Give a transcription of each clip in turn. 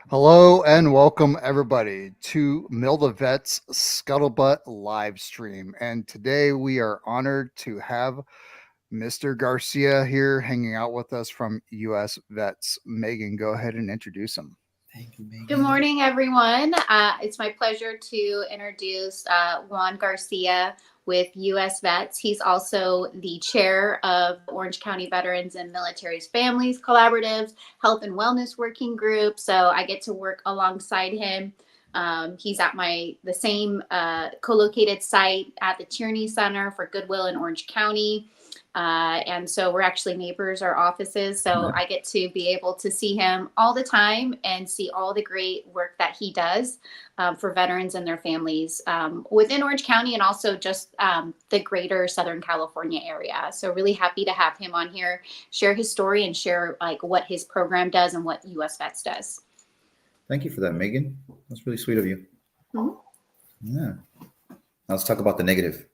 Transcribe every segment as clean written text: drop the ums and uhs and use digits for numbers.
Hello and welcome everybody to Mil2Vet's Scuttlebutt live stream. And today we are honored to have Mr. Garcia here hanging out with us from US Vets. Megan, go ahead and introduce him. Thank you, Megan. Good morning, everyone. It's my pleasure to introduce Juan Garcia with US Vets. He's also the chair of Orange County Veterans and Military's Families Collaboratives Health and Wellness Working Group. So I get to work alongside him. He's at the same co-located site at the Tierney Center for Goodwill in Orange County. And so we're actually neighbors, our offices. So I get to be able to see him all the time and see all the great work that he does for veterans and their families within Orange County and also just the greater Southern California area. So really happy to have him on here, share his story and share like what his program does and what US Vets does. Thank you for that, Megan. That's really sweet of you. Mm-hmm. Yeah. Now let's talk about the negative.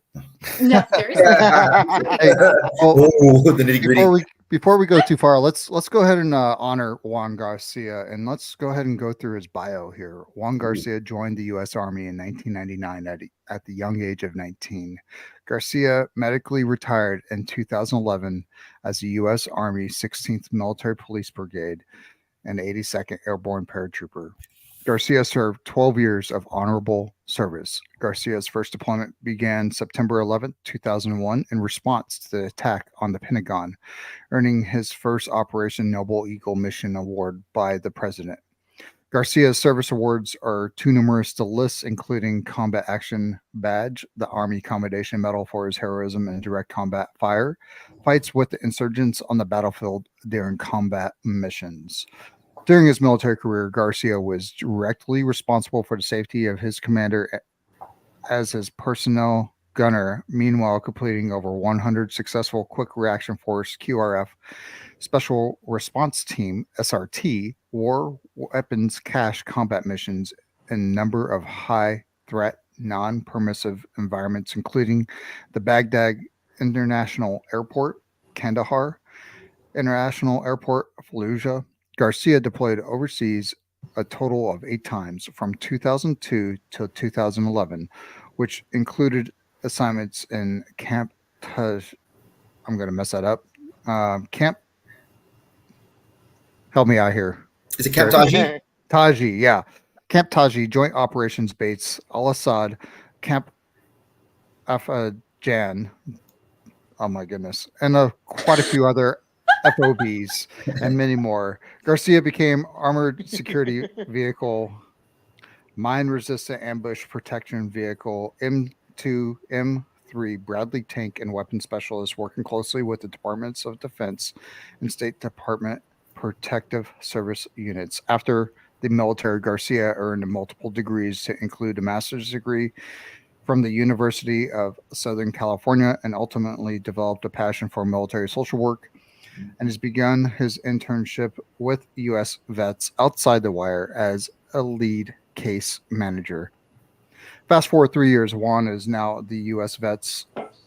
No, seriously. The nitty-gritty. Before we go too far, let's go ahead and honor Juan Garcia, and let's go ahead and go through his bio here. Juan Garcia joined the U.S. Army in 1999 at the young age of 19. Garcia medically retired in 2011 as the U.S. Army 16th Military Police Brigade and 82nd Airborne Paratrooper. Garcia served 12 years of honorable service. Garcia's first deployment began September 11, 2001, in response to the attack on the Pentagon, earning his first Operation Noble Eagle Mission Award by the President. Garcia's service awards are too numerous to list, including Combat Action Badge, the Army Commendation Medal for his heroism in direct combat fire, fights with the insurgents on the battlefield during combat missions. During his military career, Garcia was directly responsible for the safety of his commander as his personnel gunner, meanwhile completing over 100 successful Quick Reaction Force QRF Special Response Team SRT war weapons cache combat missions in a number of high-threat, non-permissive environments, including the Baghdad International Airport, Kandahar International Airport, Fallujah. Garcia deployed overseas a total of 8 times from 2002 to 2011, which included assignments in Camp Taj. I'm going to mess that up. Camp. Help me out here. Is it Camp Taji? Taji, yeah. Camp Taji, Joint Operations Base, Al-Assad, Camp Afajan. Oh my goodness. And quite a few other FOBs and many more. Garcia became Armored Security Vehicle, Mine-Resistant Ambush Protection Vehicle, M2, M3 Bradley Tank and Weapon Specialist, working closely with the Departments of Defense and State Department Protective Service units. After the military, Garcia earned multiple degrees to include a master's degree from the University of Southern California and ultimately developed a passion for military social work and has begun his internship with U.S. Vets outside the wire as a lead case manager. Fast forward 3 years, Juan is now the U.S. Vets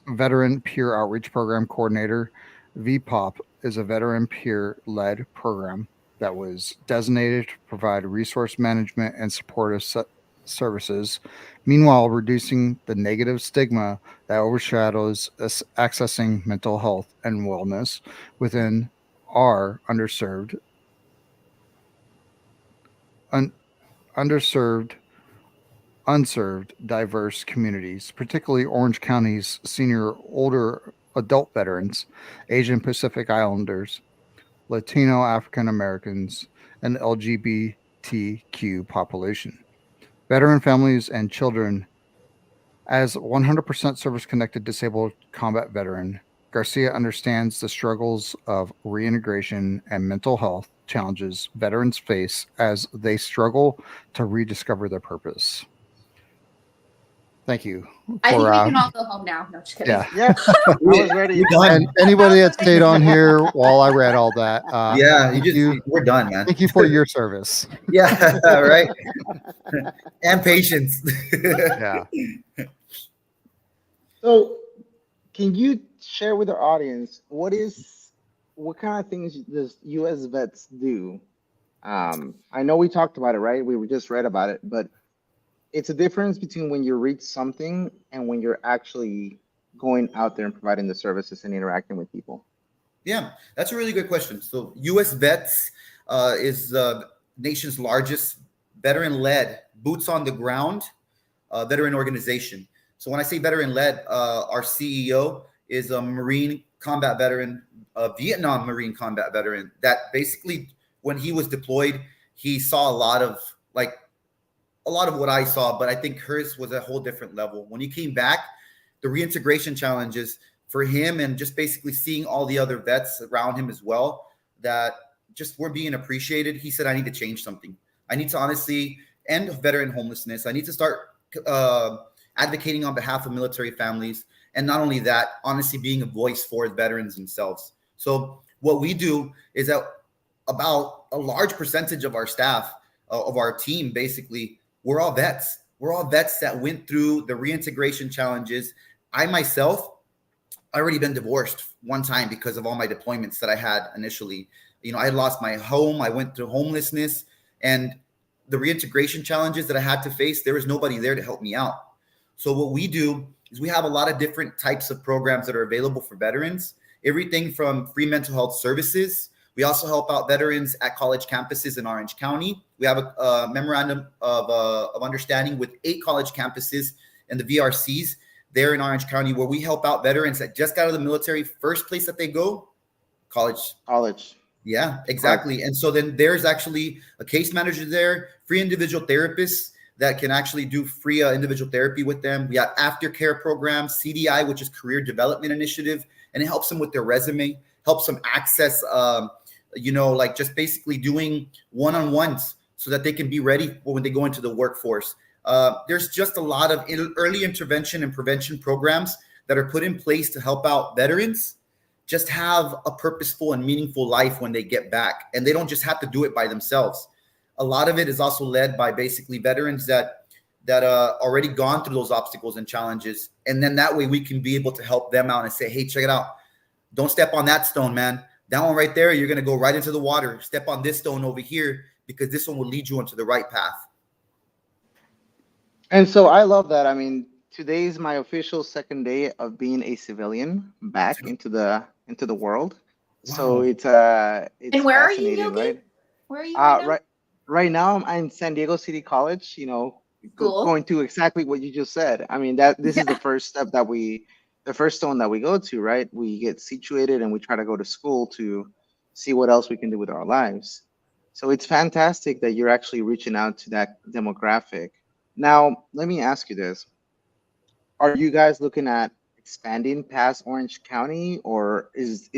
Veteran Peer Outreach Program Coordinator. VPOP is a veteran peer-led program that was designated to provide resource management and supportive services, meanwhile reducing the negative stigma that overshadows accessing mental health and wellness within our unserved, diverse communities, particularly Orange County's senior older adult veterans, Asian Pacific Islanders, Latino African Americans, and LGBTQ population. Veteran families and children. As 100% service-connected disabled combat veteran, Garcia understands the struggles of reintegration and mental health challenges veterans face as they struggle to rediscover their purpose. Thank you. I think we can all go home now. No, just kidding. Yeah. I was ready. And anybody that stayed on here while I read all that, we're done, man. Thank you for your service. Yeah, right. And patience. Yeah. So, can you share with our audience what kind of things does U.S. Vets do I know we talked about it, right? We were just read about it, but it's a difference between when you read something and when you're actually going out there and providing the services and interacting with people. Yeah, that's a really good question. So, U.S. Vets is the nation's largest veteran-led, boots on the ground veteran organization. So when I say veteran-led, our CEO is a Marine combat veteran, a Vietnam Marine combat veteran. That basically, when he was deployed, he saw a lot of what I saw, but I think hers was a whole different level. When he came back, the reintegration challenges for him and just basically seeing all the other vets around him as well that just weren't being appreciated, he said, I need to change something. I need to honestly end veteran homelessness. I need to start advocating on behalf of military families. And not only that, honestly being a voice for veterans themselves. So what we do is that about a large percentage of our staff, of our team, basically, we're all vets. We're all vets that went through the reintegration challenges. I myself, I already been divorced one time because of all my deployments that I had initially. You know, I had lost my home. I went through homelessness, and the reintegration challenges that I had to face, there was nobody there to help me out. So what we do is we have a lot of different types of programs that are available for veterans, everything from free mental health services. We also help out veterans at college campuses in Orange County. We have a memorandum of understanding with 8 college campuses and the VRCs there in Orange County, where we help out veterans that just got out of the military. First place that they go, college. College. Yeah, exactly. And so then there's actually a case manager there, free individual therapists that can actually do free individual therapy with them. We have aftercare programs, CDI, which is Career Development Initiative, and it helps them with their resume, helps them access, like just basically doing one-on-ones so that they can be ready when they go into the workforce. There's just a lot of early intervention and prevention programs that are put in place to help out veterans just have a purposeful and meaningful life when they get back. And they don't just have to do it by themselves. A lot of it is also led by basically veterans that already gone through those obstacles and challenges. And then that way we can be able to help them out and say, hey, check it out. Don't step on that stone, man. That one right there, you're going to go right into the water. Step on this stone over here because this one will lead you into the right path. And so I love that. I mean, today is my official second day of being a civilian back into the world. Wow. So it's and where fascinating, are you, Yogi? right? Where are you right now I'm in San Diego City College, cool. Going to exactly what you just said. I mean, this is the first step the first stone that we go to, right? We get situated and we try to go to school to see what else we can do with our lives. So it's fantastic that you're actually reaching out to that demographic. Now, let me ask you this. Are you guys looking at expanding past Orange County, or is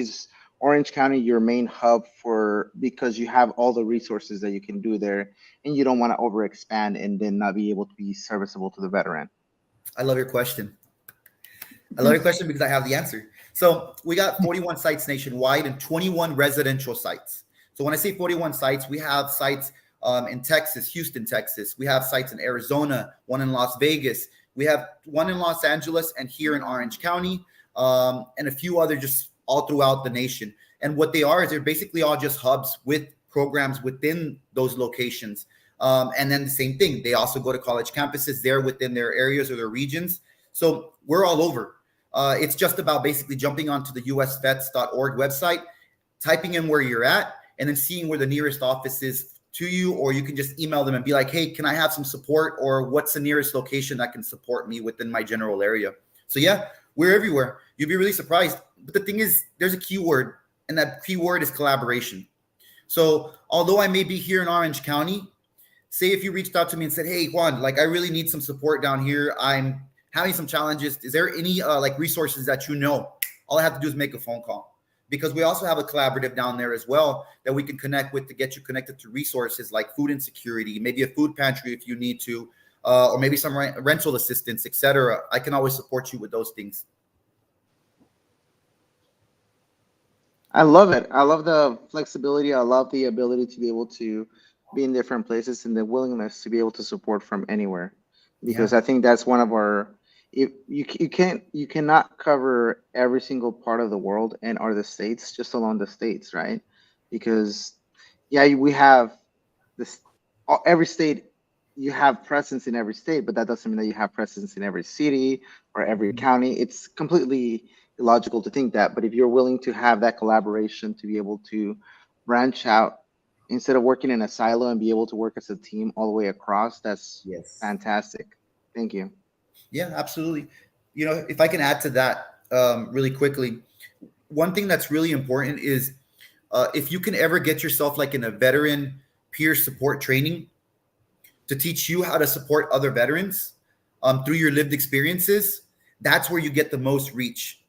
Orange County your main hub because you have all the resources that you can do there and you don't want to overexpand and then not be able to be serviceable to the veteran? I love your question. I love your question because I have the answer. So we got 41 sites nationwide and 21 residential sites. So when I say 41 sites, we have sites in Texas, Houston, Texas. We have sites in Arizona, one in Las Vegas. We have one in Los Angeles and here in Orange County, and a few other just all throughout the nation. And what they are is they're basically all just hubs with programs within those locations. And then the same thing, they also go to college campuses there within their areas or their regions. So we're all over. It's just about basically jumping onto the usvets.org website, typing in where you're at, and then seeing where the nearest office is to you, or you can just email them and be like, hey, can I have some support, or what's the nearest location that can support me within my general area? So yeah, we're everywhere. You'd be really surprised. But the thing is, there's a keyword, and that keyword is collaboration. So although I may be here in Orange County, say if you reached out to me and said, hey, Juan, I really need some support down here. I'm having some challenges. Is there any resources that you know? All I have to do is make a phone call. Because we also have a collaborative down there as well that we can connect with to get you connected to resources like food insecurity, maybe a food pantry if you need to, or maybe some rental assistance, etc. I can always support you with those things. I love it. I love the flexibility. I love the ability to be able to be in different places and the willingness to be able to support from anywhere. Because I think that's one of our you cannot cover every single part of the world and or the states just along the states, right? Because we have this every state, you have presence in every state, but that doesn't mean that you have presence in every city or every county. It's completely illogical to think that. But if you're willing to have that collaboration to be able to branch out instead of working in a silo and be able to work as a team all the way across, that's Yes. fantastic. Thank you. Yeah, absolutely. If I can add to that really quickly, one thing that's really important is if you can ever get yourself like in a veteran peer support training to teach you how to support other veterans through your lived experiences, that's where you get the most reach.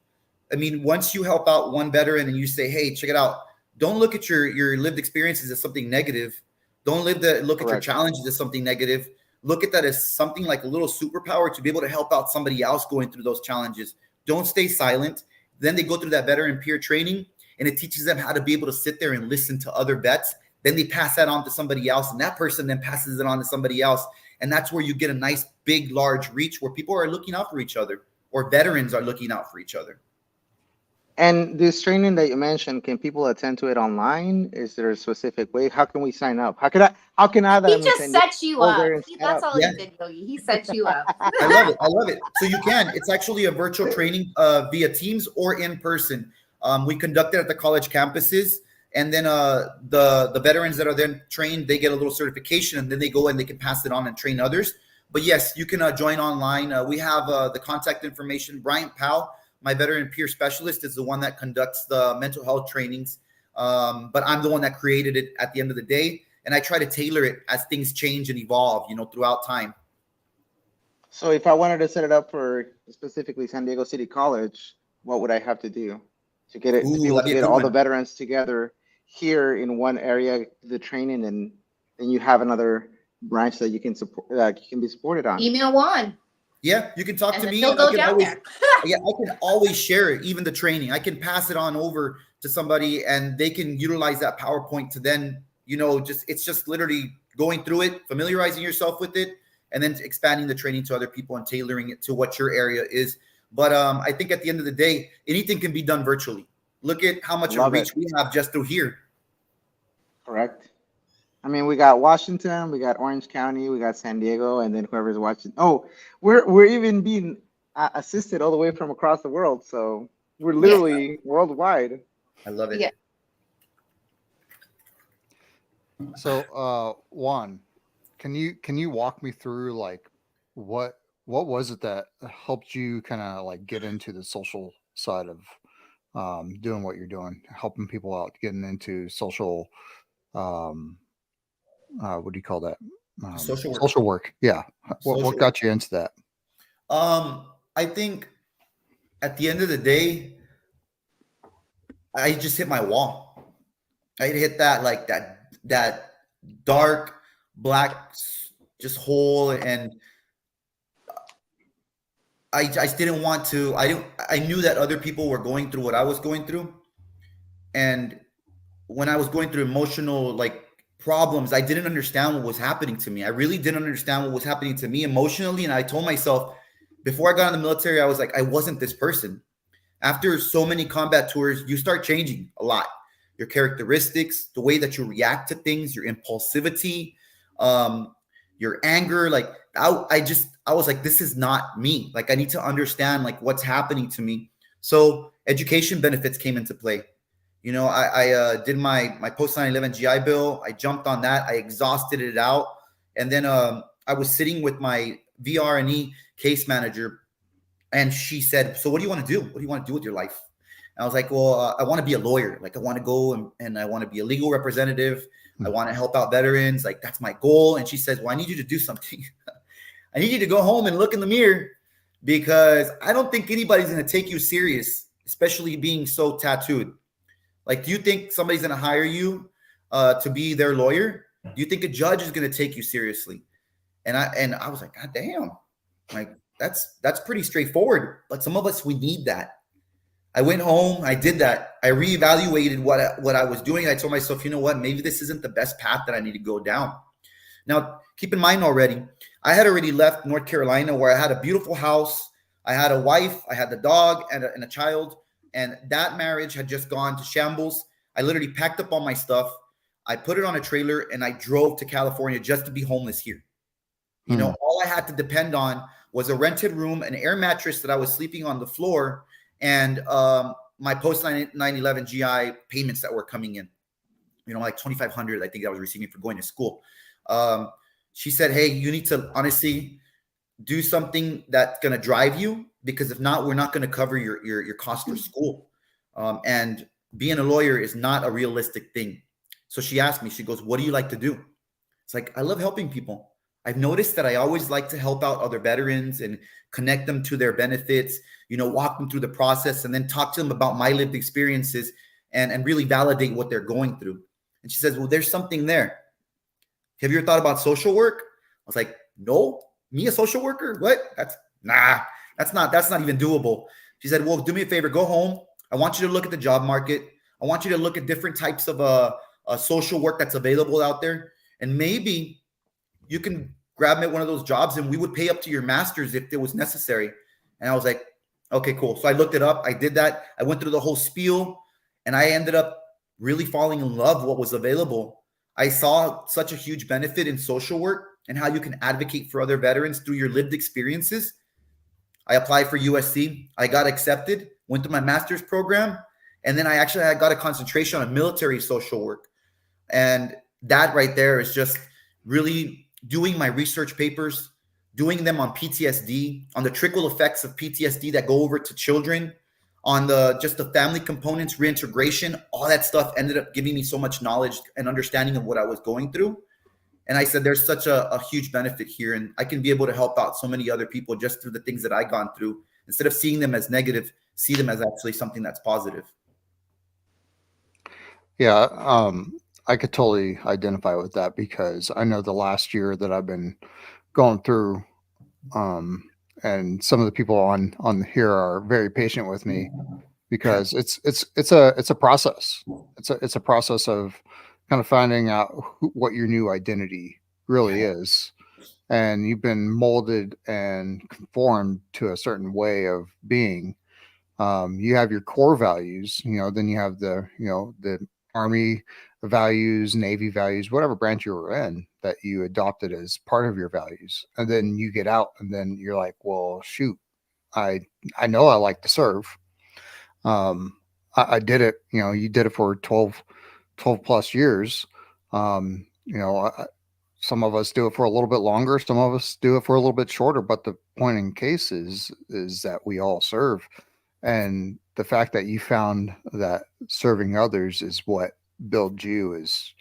I mean, once you help out one veteran and you say, hey, check it out, don't look at your lived experiences as something negative. Don't look at your Correct. challenges as something negative. Look at that as something like a little superpower to be able to help out somebody else going through those challenges. Don't stay silent. Then they go through that veteran peer training and it teaches them how to be able to sit there and listen to other vets. Then they pass that on to somebody else, and that person then passes it on to somebody else. And that's where you get a nice, big, large reach where people are looking out for each other, or veterans are looking out for each other. And this training that you mentioned, can people attend to it online? Is there a specific way? How can we sign up? How can I that He I'm in just San Diego sets you go up. there and sign That's up? all Yeah. he did, Yogi. He sets you up. I love it. I love it. So you can. It's actually a virtual training via Teams or in person. We conduct it at the college campuses, and then the veterans that are then trained, they get a little certification, and then they go and they can pass it on and train others. But yes, you can join online. We have the contact information. Bryant Powell, my veteran peer specialist, is the one that conducts the mental health trainings. But I'm the one that created it at the end of the day, and I try to tailor it as things change and evolve, throughout time. So if I wanted to set it up for specifically San Diego City College, what would I have to do to get it to be Ooh, able that'd to be a get good all the one. veterans together here in one area, the training, and then you have another branch that you can support, that you can be supported on? Email Juan, Yeah, you can talk and to then me, he'll and I go can down always, there. yeah, I can always share it, even the training. I can pass it on over to somebody, and they can utilize that PowerPoint to then, it's just literally going through it, familiarizing yourself with it, and then expanding the training to other people and tailoring it to what your area is. But I think at the end of the day, anything can be done virtually. Look at how much of Love it. reach we have just through here. Correct. I mean, we got Washington, we got Orange County, we got San Diego, and then whoever's watching. Oh, we're even being assisted all the way from across the world, so we're Yeah. literally worldwide. I love it. Yeah. So, Juan, can you walk me through like what was it that helped you kind of like get into the social side of doing what you're doing, helping people out, getting into social what do you call that? Social work. Social work. Yeah. What Social got you into that? I think at the end of the day, I just hit my wall. I hit that dark black just hole, and I just didn't want to. I knew that other people were going through what I was going through, and when I was going through emotional like problems, I didn't understand what was happening to me. I really didn't understand what was happening to me emotionally, and I told myself before I got in the military, I was like, I wasn't this person. After so many combat tours, you start changing a lot. Your characteristics, the way that you react to things, your impulsivity, your anger. Like I was like, this is not me. Like I need to understand like what's happening to me. So education benefits came into play. I did my post 9/11 GI Bill. I jumped on that. I exhausted it out, and then I was sitting with my VR&E case manager, and she said, so what do you want to do? What do you want to do with your life? And I was like, well, I want to be a lawyer. Like I want to go and I want to be a legal representative. I want to help out veterans. Like that's my goal. And she says, well, I need you to do something. I need you to go home and look in the mirror, because I don't think anybody's going to take you serious, especially being so tattooed. Like, do you think somebody's going to hire you to be their lawyer? Do you think a judge is going to take you seriously? And I was like, God damn, like that's pretty straightforward. But some of us, we need that. I went home, I did that. I reevaluated what I was doing. I told myself, you know what, maybe this isn't the best path that I need to go down. Now, keep in mind I had already left North Carolina, where I had a beautiful house. I had a wife, I had the dog and a child. And that marriage had just gone to shambles. I literally packed up all my stuff. I put it on a trailer and I drove to California just to be homeless here. You know, all I had to depend on was a rented room, an air mattress that I was sleeping on the floor, and my post 9/11 GI payments that were coming in. You know, like $2,500, I think I was receiving for going to school. She said, hey, you need to honestly do something that's going to drive you, because if not, we're not going to cover your cost for school. And being a lawyer is not a realistic thing. So she asked me, she goes, what do you like to do? It's like, I love helping people. I've noticed that I always like to help out other veterans and connect them to their benefits, you know, walk them through the process, and then talk to them about my lived experiences and really validate what they're going through. And she says, well, there's something there. Have you ever thought about social work? I was like, no, me a social worker? What? That's not even doable. She said, well, do me a favor, go home. I want you to look at the job market. I want you to look at different types of social work that's available out there. And maybe you can grab me at one of those jobs and we would pay up to your master's if it was necessary. And I was like, okay, cool. So I looked it up. I did that. I went through the whole spiel, and I ended up really falling in love with what was available. I saw such a huge benefit in social work and how you can advocate for other veterans through your lived experiences. I applied for USC. I got accepted, went to my master's program, and then I got a concentration on military social work. And that right there is just really doing my research papers, doing them on PTSD, on the trickle effects of PTSD that go over to children, on the family components, reintegration. All that stuff ended up giving me so much knowledge and understanding of what I was going through. And I said, there's such a huge benefit here, and I can be able to help out so many other people just through the things that I've gone through. Instead of seeing them as negative, see them as actually something that's positive. Yeah, I could totally identify with that, because I know the last year that I've been going through, and some of the people on here are very patient with me, because it's a process. It's a process of kind of finding out what your new identity really is, and you've been molded and conformed to a certain way of being. You have your core values, then you have the Army values, Navy values, whatever branch you were in that you adopted as part of your values. And then you get out and then you're like, well, shoot, I know I like to serve. I did it, you did it for 12 plus years. Some of us do it for a little bit longer. Some of us do it for a little bit shorter, but the point in case is that we all serve. And the fact that you found that serving others is what builds you is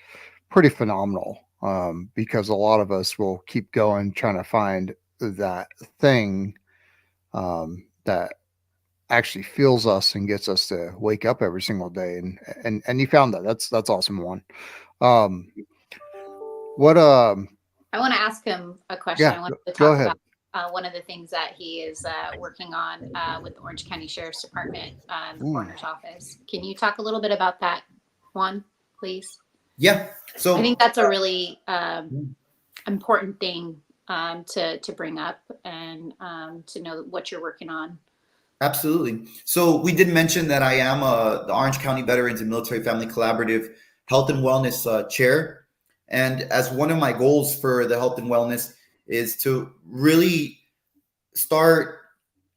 pretty phenomenal, because a lot of us will keep going trying to find that thing that actually fuels us and gets us to wake up every single day. And you found that. That's awesome, Juan. What I want to ask him a question. Yeah, I want to go talk ahead. about one of the things that he is working on with the Orange County Sheriff's Department, the coroner's office. Can you talk a little bit about that, Juan, please? Yeah. So I think that's a really important thing to bring up, and to know what you're working on. Absolutely. So we did mention that I am the Orange County Veterans and Military Family Collaborative Health and Wellness Chair. And as one of my goals for the health and wellness is to really start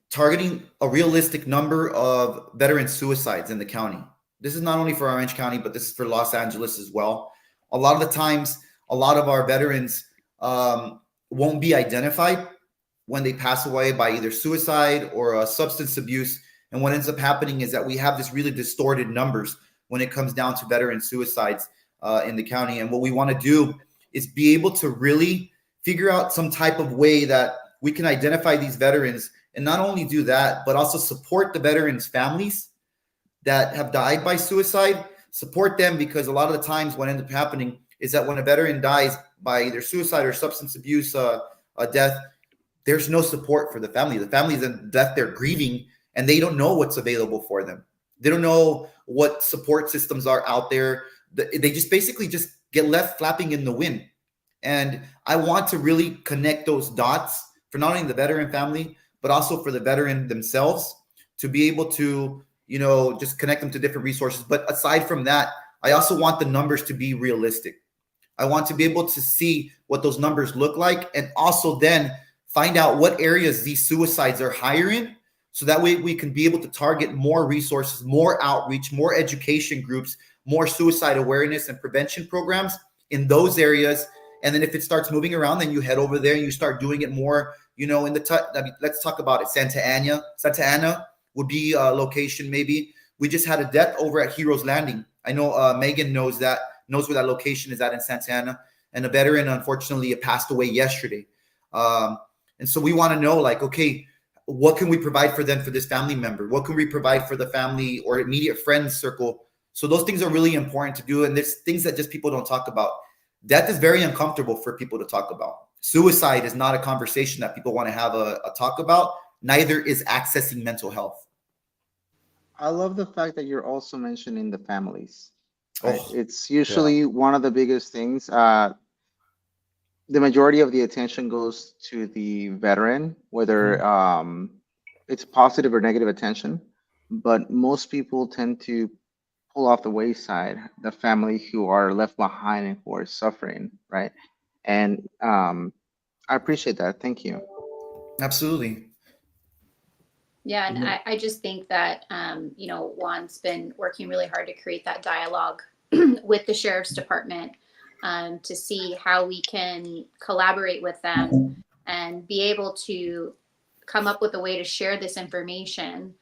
targeting a realistic number of veteran suicides in the county. This is not only for Orange County, but this is for Los Angeles as well. A lot of the times, a lot of our veterans won't be identified when they pass away by either suicide or substance abuse. And what ends up happening is that we have this really distorted numbers when it comes down to veteran suicides in the county. And what we want to do is be able to really figure out some type of way that we can identify these veterans, and not only do that, but also support the veterans' families that have died by suicide, support them, because a lot of the times what ends up happening is that when a veteran dies by either suicide or substance abuse death, there's no support for the family. The families in death, they're grieving, and they don't know what's available for them. They don't know what support systems are out there. They just basically just get left flapping in the wind. And I want to really connect those dots for not only the veteran family, but also for the veteran themselves, to be able to, just connect them to different resources. But aside from that, I also want the numbers to be realistic. I want to be able to see what those numbers look like, and also then find out what areas these suicides are higher in, so that way we can be able to target more resources, more outreach, more education groups, more suicide awareness and prevention programs in those areas. And then if it starts moving around, then you head over there and you start doing it more, in the I mean, let's talk about it. Santa Ana would be a location. Maybe we just had a death over at Heroes Landing. I know Megan knows where that location is at in Santa Ana, and a veteran unfortunately passed away yesterday. And so we want to know, like, okay, what can we provide for them, for this family member? What can we provide for the family or immediate friends circle? So those things are really important to do. And there's things that just people don't talk about. Death is very uncomfortable for people to talk about. Suicide is not a conversation that people want to have a talk about. Neither is accessing mental health. I love the fact that you're also mentioning the families. Right? Oh, It's usually one of the biggest things. The majority of the attention goes to the veteran, whether it's positive or negative attention, but most people tend to pull off the wayside the family who are left behind and who are suffering, right? And I appreciate that. Thank you. absolutely. Yeah, and I just think that, Juan's been working really hard to create that dialogue with the sheriff's department, to see how we can collaborate with them and be able to come up with a way to share this information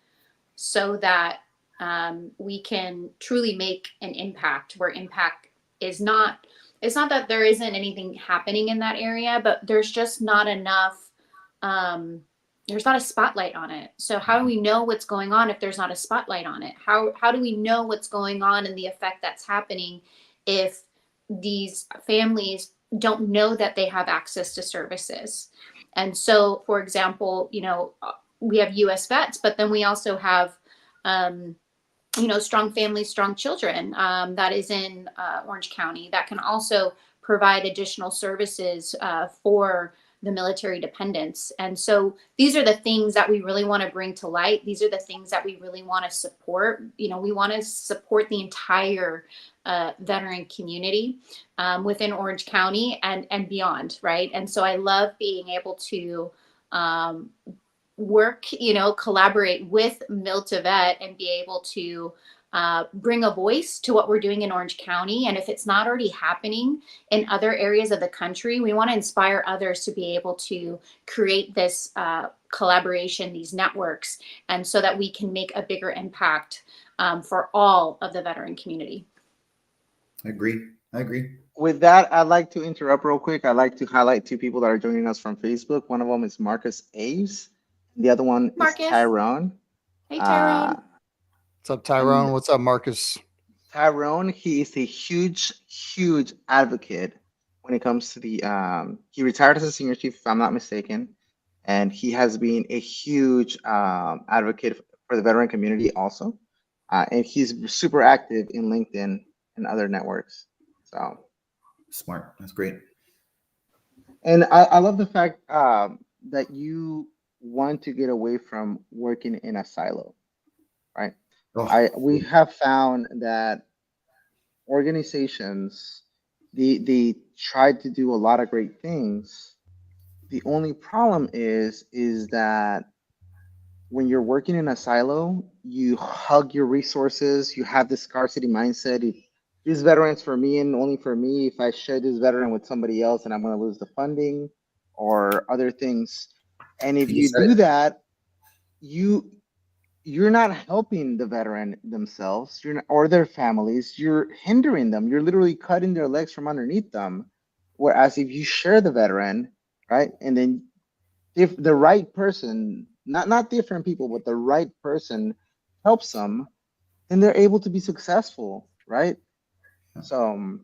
so that we can truly make an impact, where impact is not, it's not that there isn't anything happening in that area, but there's just not enough, there's not a spotlight on it. So how do we know what's going on if there's not a spotlight on it? How do we know what's going on and the effect that's happening if these families don't know that they have access to services? And so, for example, we have US Vets, but then we also have, Strong Families, Strong Children, that is in Orange County, that can also provide additional services for the military dependents. And so these are the things that we really want to bring to light. These are the things that we really want to support. We want to support the entire veteran community within Orange County and beyond, right? And so I love being able to work, collaborate with Mil2Vet and be able to bring a voice to what we're doing in Orange County. And if it's not already happening in other areas of the country, we want to inspire others to be able to create this collaboration, these networks, and so that we can make a bigger impact for all of the veteran community. I agree. With that, I'd like to interrupt real quick. I'd like to highlight two people that are joining us from Facebook. One of them is Marcus Aves. The other one Marcus. is Tyrone. Hey, Tyrone. What's up, Tyrone? What's up, Marcus? Tyrone, he is a huge advocate when it comes to the, he retired as a senior chief, if I'm not mistaken, and he has been a huge advocate for the veteran community also. And he's super active in LinkedIn and other networks. So Smart. That's great. And I love the fact that you want to get away from working in a silo, right? Oh. We have found that organizations, they try to do a lot of great things. The only problem is that when you're working in a silo, you hug your resources, you have this scarcity mindset. This veteran's for me and only for me. If I share this veteran with somebody else, and I'm going to lose the funding or other things. And if you do that, you're not helping the veteran themselves, or their families. You're hindering them. You're literally cutting their legs from underneath them. Whereas if you share the veteran, right, and then if the right person, not different people, but the right person helps them, then they're able to be successful, right? So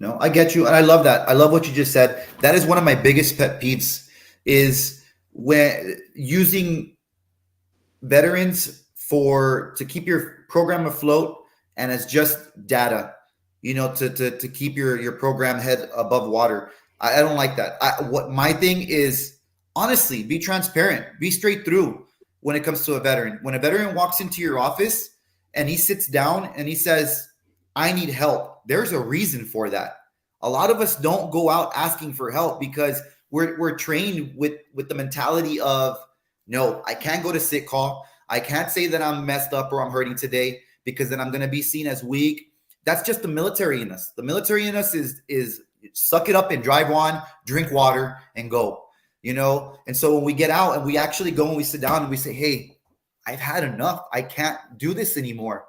no, I get you, and I love that. I love what you just said. That is one of my biggest pet peeves, is when using veterans to keep your program afloat and as just data, to keep your program head above water. I don't like that. What my thing is, honestly, be transparent, be straight through when it comes to a veteran. When a veteran walks into your office and he sits down and he says, I need help. There's a reason for that. A lot of us don't go out asking for help because we're trained with the mentality of, no, I can't go to sick call. I can't say that I'm messed up or I'm hurting today because then I'm going to be seen as weak. That's just the military in us. The military in us is suck it up and drive on, drink water and go. And so when we get out and we actually go and we sit down and we say, hey, I've had enough. I can't do this anymore.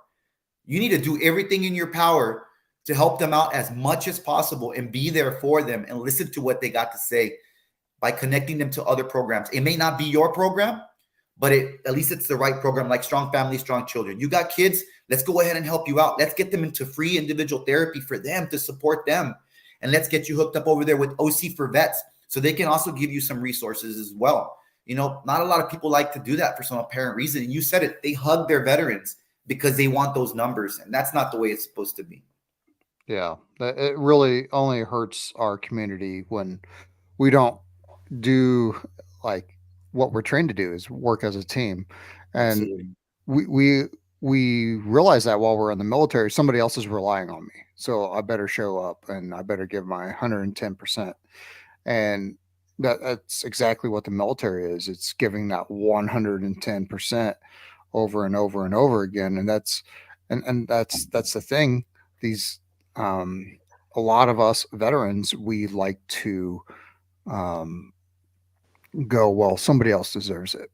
You need to do everything in your power to help them out as much as possible and be there for them and listen to what they got to say by connecting them to other programs. It may not be your program, but at least it's the right program, like Strong Family, Strong Children. You got kids, let's go ahead and help you out. Let's get them into free individual therapy for them to support them. And let's get you hooked up over there with OC for Vets so they can also give you some resources as well. Not a lot of people like to do that for some apparent reason. And you said it, they hug their veterans because they want those numbers. And that's not the way it's supposed to be. Yeah, it really only hurts our community when we don't do like what we're trained to do is work as a team. And Absolutely. we realize that while we're in the military, somebody else is relying on me. So I better show up and I better give my 110%. And that's exactly what the military is. It's giving that 110% over and over and over again. And that's the thing. These a lot of us veterans, we like to go, well, somebody else deserves it.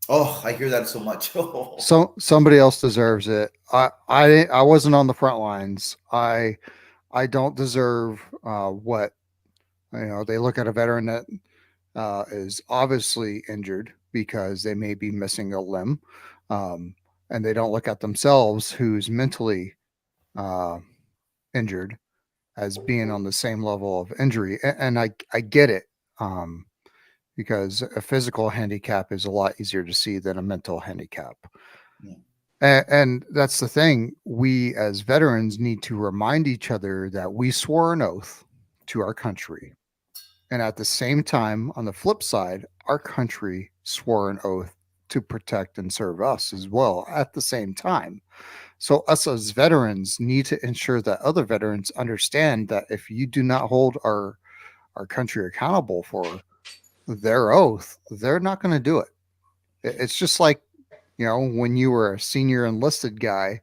Oh, I hear that so much. So somebody else deserves it. I wasn't on the front lines. I don't deserve what they look at a veteran that is obviously injured because they may be missing a limb, and they don't look at themselves who's mentally uh, injured as being on the same level of injury. And I get it, because a physical handicap is a lot easier to see than a mental handicap. Yeah. And that's the thing. We as veterans need to remind each other that we swore an oath to our country. And at the same time, on the flip side, our country swore an oath to protect and serve us as well at the same time. So, us as veterans need to ensure that other veterans understand that if you do not hold our country accountable for their oath, they're not going to do it. It's just like, when you were a senior enlisted guy,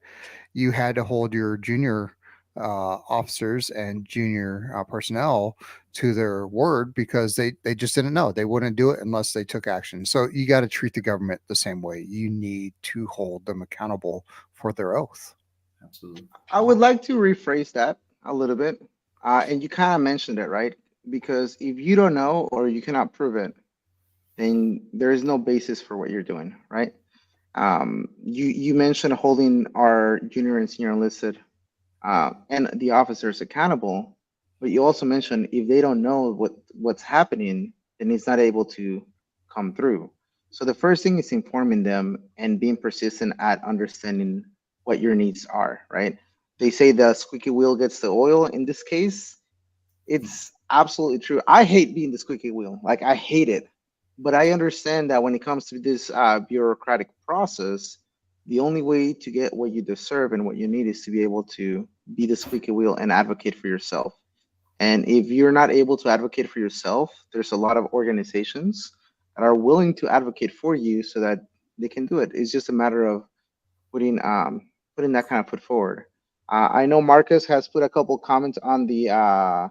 you had to hold your junior officers and junior personnel to their word because they just didn't know. They wouldn't do it unless they took action. So you got to treat the government the same way. You need to hold them accountable for their oath. Absolutely. I would like to rephrase that a little bit. And you kind of mentioned it, right? Because if you don't know or you cannot prove it, then there is no basis for what you're doing, right? You mentioned holding our junior and senior enlisted and the officers accountable, but you also mentioned if they don't know what's happening, then it's not able to come through. So the first thing is informing them and being persistent at understanding what your needs are, right? They say the squeaky wheel gets the oil. In this case, it's absolutely true. I hate being the squeaky wheel. Like, I hate it. But I understand that when it comes to this bureaucratic process, the only way to get what you deserve and what you need is to be able to be the squeaky wheel and advocate for yourself. And if you're not able to advocate for yourself, there's a lot of organizations that are willing to advocate for you so that they can do it. It's just a matter of putting that kind of foot forward. I know Marcus has put a couple comments on the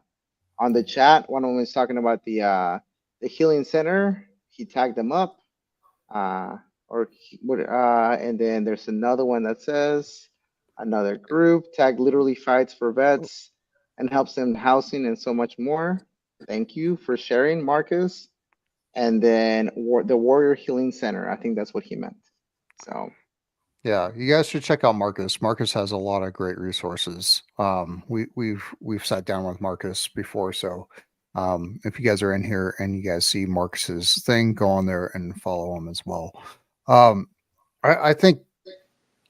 chat. One of them is talking about the healing center. He tagged them up. And then there's another one that says another group tag literally fights for vets and helps them housing and so much more. Thank you for sharing, Marcus. And then the Warrior Healing Center. I think that's what he meant. So Yeah, you guys should check out Marcus. Marcus has a lot of great resources. We've sat down with Marcus before, so if you guys are in here and you guys see Marcus's thing, go on there and follow him as well. I think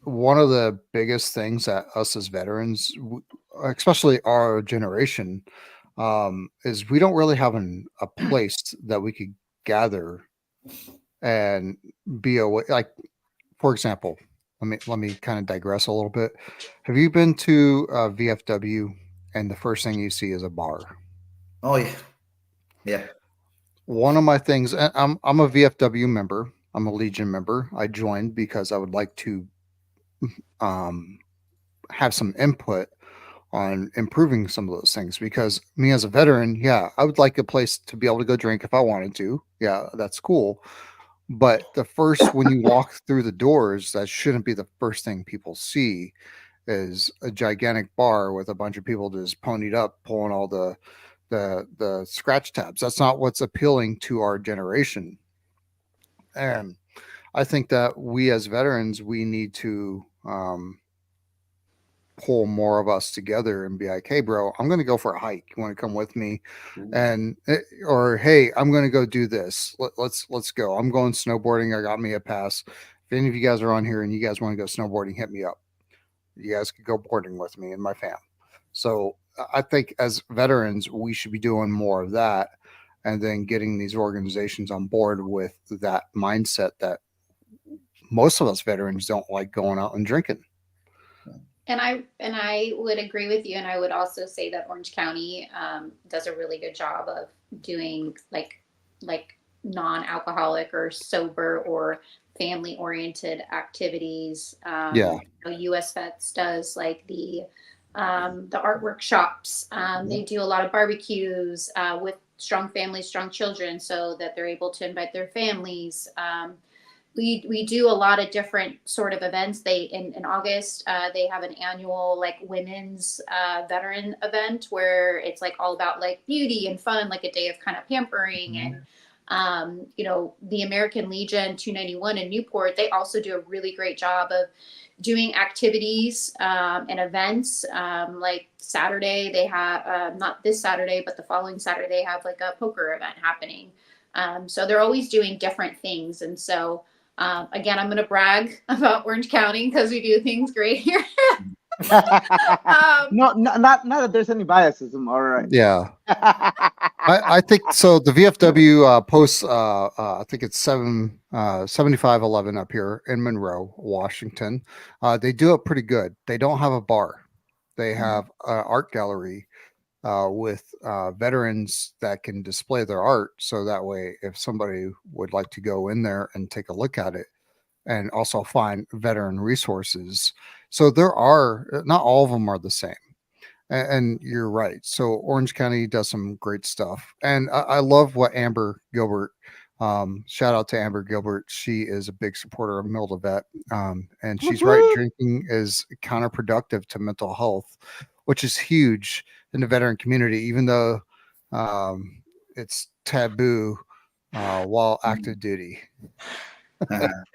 one of the biggest things that us as veterans, especially our generation, is we don't really have a place that we could gather and be away. Like, for example, let me kind of digress a little bit. Have you been to VFW and the first thing you see is a bar? Oh yeah, yeah. One of my things, and I'm a VFW member. I'm a Legion member. I joined because I would like to um, have some input on improving some of those things. Because me as a veteran, yeah, I would like a place to be able to go drink if I wanted to. Yeah, that's cool. But the first, when you walk through the doors, that shouldn't be the first thing people see is a gigantic bar with a bunch of people just ponied up, pulling all the scratch tabs. That's not what's appealing to our generation. And I think that we as veterans, we need to pull more of us together and be like, hey, bro, I'm going to go for a hike. You want to come with me? And or hey, I'm going to go do this. Let's go. I'm going snowboarding. I got me a pass. If any of you guys are on here and you guys want to go snowboarding, hit me up. You guys could go boarding with me and my fam. So I think as veterans, we should be doing more of that, and then getting these organizations on board with that mindset that most of us veterans don't like going out and drinking. And I would agree with you, and I would also say that Orange County does a really good job of doing like non-alcoholic or sober or family-oriented activities. Yeah. US Vets does like the art workshops. They do a lot of barbecues with strong families, strong children, so that they're able to invite their families. We do a lot of different sort of events. They in August they have an annual like women's veteran event where it's like all about like beauty and fun, like a day of kind of pampering. And the American Legion 291 in Newport, they also do a really great job of doing activities and events. Like Saturday they have not this Saturday but the following Saturday they have like a poker event happening. So they're always doing different things. And so again, I'm going to brag about Orange County because we do things great here. No, not that there's any biases. All right. Yeah. I think so. The VFW posts, I think it's 7511 up here in Monroe, Washington. They do it pretty good. They don't have a bar. They have an art gallery with veterans that can display their art. So that way, if somebody would like to go in there and take a look at it, and also find veteran resources. So there are, not all of them are the same. And you're right. So Orange County does some great stuff. And I love what Amber Gilbert, shout out to Amber Gilbert. She is a big supporter of Mil2Vet. And she's right. Drinking is counterproductive to mental health, which is huge in the veteran community, even though it's taboo while active duty.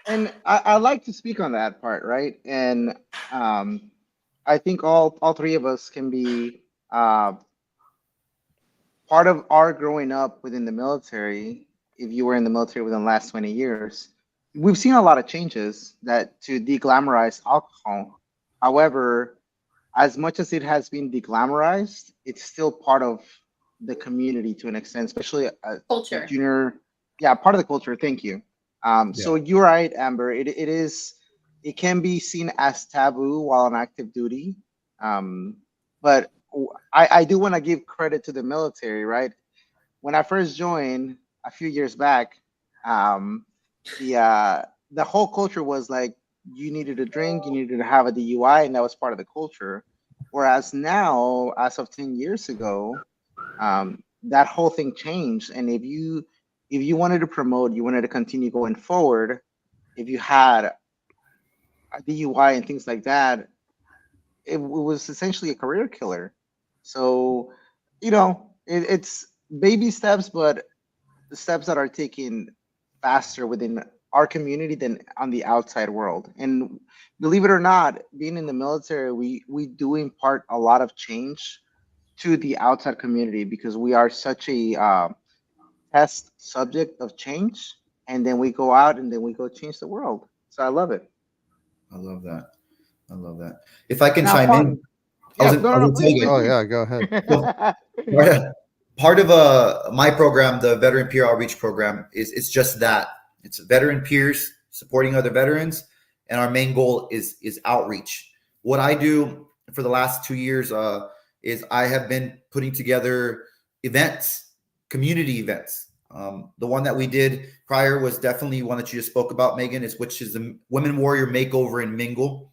And I like to speak on that part, right? And I think all three of us can be part of our growing up within the military. If you were in the military within the last 20 years, we've seen a lot of changes that to deglamorize alcohol. However, as much as it has been deglamorized, it's still part of the community to an extent, especially culture. Junior. Yeah, part of the culture. Thank you. So you're right, Amber. It can be seen as taboo while on active duty. But I do want to give credit to the military, right? When I first joined a few years back, the whole culture was like you needed to drink, you needed to have a DUI, and that was part of the culture. Whereas now, as of 10 years ago, that whole thing changed. And if you wanted to promote, you wanted to continue going forward, if you had a DUI and things like that, it was essentially a career killer. So, it's baby steps, but the steps that are taken faster within our community than on the outside world. And believe it or not, being in the military, we do impart a lot of change to the outside community because we are such a test subject of change, and then we go out and then we go change the world. So I love it. I love that. I love that. If I can Now, chime in, I was gonna tell you. Oh yeah, go ahead. Part of my program, the Veteran Peer Outreach Program, is just that. It's veteran peers supporting other veterans, and our main goal is outreach. What I do for the last 2 years is I have been putting together events, community events. The one that we did prior was definitely one that you just spoke about, Megan, which is the Women Warrior Makeover and Mingle.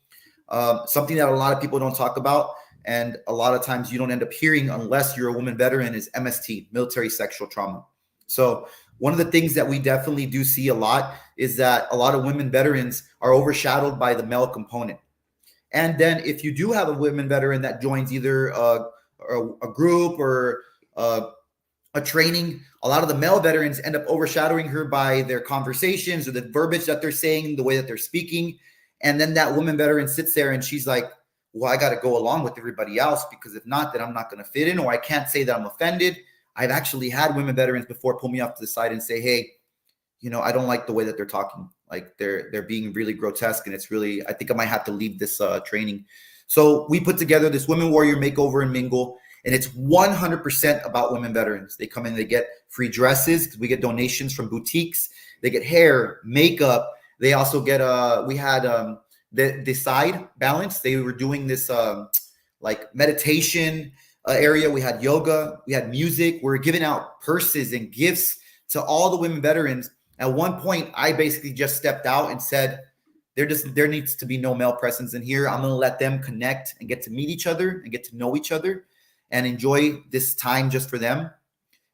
Something that a lot of people don't talk about, and a lot of times you don't end up hearing unless you're a woman veteran, is MST, military sexual trauma. So one of the things that we definitely do see a lot is that a lot of women veterans are overshadowed by the male component. And then if you do have a women veteran that joins either a group or a training, a lot of the male veterans end up overshadowing her by their conversations or the verbiage that they're saying, the way that they're speaking. And then that woman veteran sits there and she's like, well, I got to go along with everybody else, because if not, then I'm not going to fit in, or I can't say that I'm offended. I've actually had women veterans before pull me off to the side and say, hey, I don't like the way that they're talking. Like they're being really grotesque, and it's really, I think I might have to leave this training. So we put together this Women Warrior Makeover and Mingle, and it's 100% about women veterans. They come in, they get free dresses because we get donations from boutiques. They get hair, makeup. They also get we had the side balance. They were doing this like meditation area. We had yoga, we had music. We were giving out purses and gifts to all the women veterans. At one point, I basically just stepped out and said, there needs to be no male presence in here. I'm going to let them connect and get to meet each other and get to know each other and enjoy this time just for them.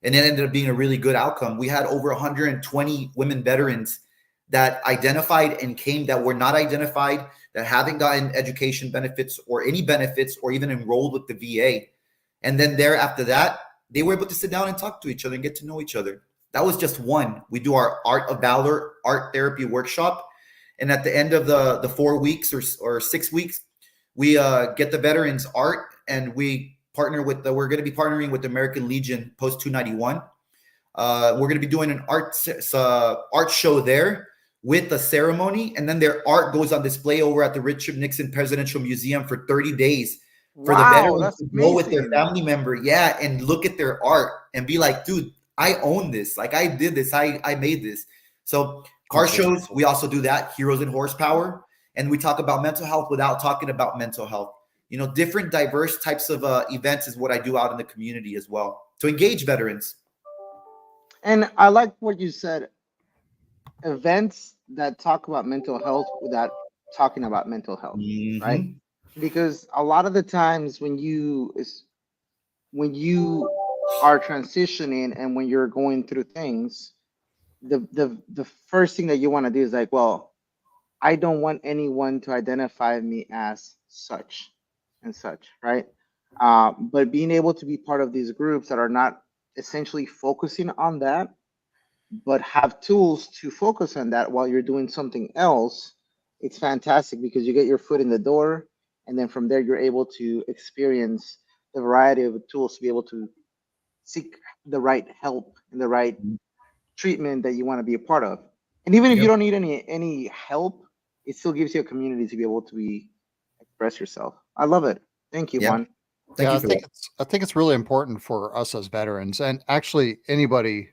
And it ended up being a really good outcome. We had over 120 women veterans that identified and came that were not identified, that haven't gotten education benefits or any benefits or even enrolled with the VA. And then after that, they were able to sit down and talk to each other and get to know each other. That was just one. We do our Art of Valor art therapy workshop. And at the end of the 4 weeks or 6 weeks, we get the veterans art, and we partner with we're going to be partnering with the American Legion Post 291. We're going to be doing an art show there with a ceremony. And then their art goes on display over at the Richard Nixon Presidential Museum for 30 days for the veterans to go with their family member. Yeah. And look at their art and be like, dude, I own this. Like, I did this. I made this. So car shows, we also do that, Heroes and Horsepower. And we talk about mental health without talking about mental health. Different diverse types of events is what I do out in the community as well to engage veterans. And I like what you said, events that talk about mental health without talking about mental health, right? Because a lot of the times when you are transitioning and when you're going through things, the first thing that you want to do is like, well, I don't want anyone to identify me as such and such, right? But being able to be part of these groups that are not essentially focusing on that, but have tools to focus on that while you're doing something else, it's fantastic, because you get your foot in the door, and then from there you're able to experience the variety of tools to be able to seek the right help and the right treatment that you want to be a part of. And even if you don't need any help, it still gives you a community to be able to express yourself. I love it. Thank you, Juan. I think it's really important for us as veterans, and actually anybody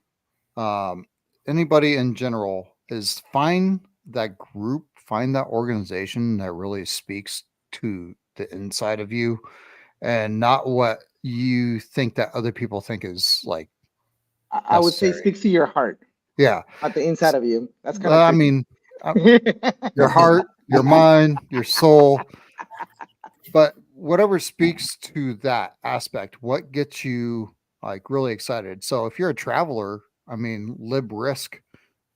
in general, is find that group, find that organization that really speaks to the inside of you, and not what you think that other people think is like. I would say speaks to your heart. Yeah, at the inside of you. That's kind of your heart, your mind, your soul. But whatever speaks to that aspect, what gets you like really excited? So if you're a traveler, Lib Risk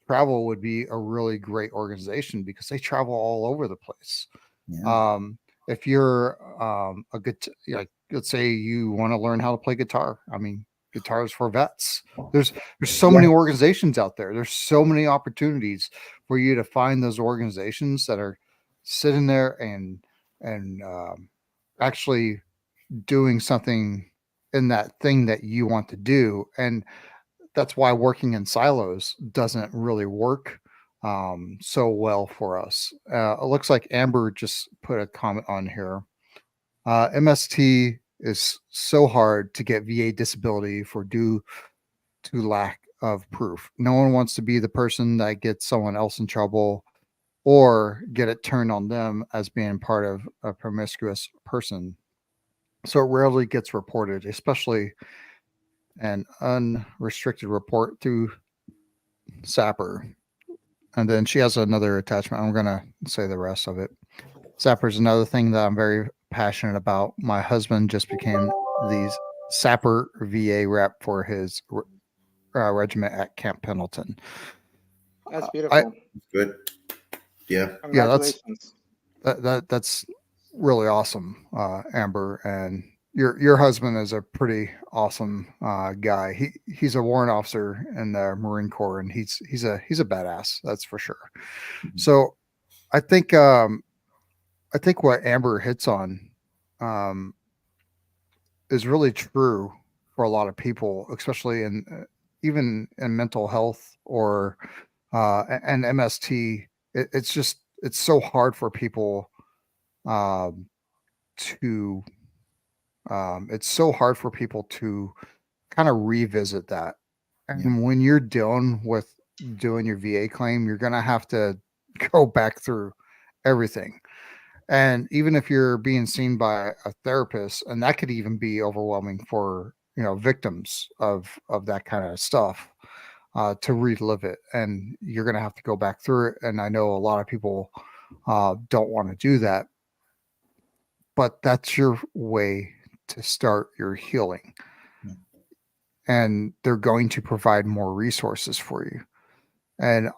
Travel would be a really great organization because they travel all over the place. Yeah. If you're a good, let's say you want to learn how to play guitar. Guitars for Vets. There's so many organizations out there. There's so many opportunities for you to find those organizations that are sitting there and actually doing something in that thing that you want to do. And that's why working in silos doesn't really work so well for us. It looks like Amber just put a comment on here. MST is so hard to get VA disability for due to lack of proof. No one wants to be the person that gets someone else in trouble or get it turned on them as being part of a promiscuous person. So it rarely gets reported, especially an unrestricted report through Sapper. And then she has another attachment. I'm going to say the rest of it. Sapper is another thing that I'm very passionate about. My husband just became the Sapper VA rep for his regiment at Camp Pendleton. That's I beautiful. Good. Yeah. yeah, Congratulations. that's really awesome, Amber. And your husband is a pretty awesome guy. He's a warrant officer in the Marine Corps, and he's a badass. That's for sure. So I think what Amber hits on is really true for a lot of people, especially in even in mental health or and MST. It's so hard for people to it's so hard for people to kind of revisit that. And when you're dealing with doing your VA claim, you're gonna have to go back through everything. And even if you're being seen by a therapist, and that could even be overwhelming for victims of that kind of stuff, to relive it, and you're going to have to go back through it. And I know a lot of people don't want to do that, but that's your way to start your healing. And they're going to provide more resources for you. And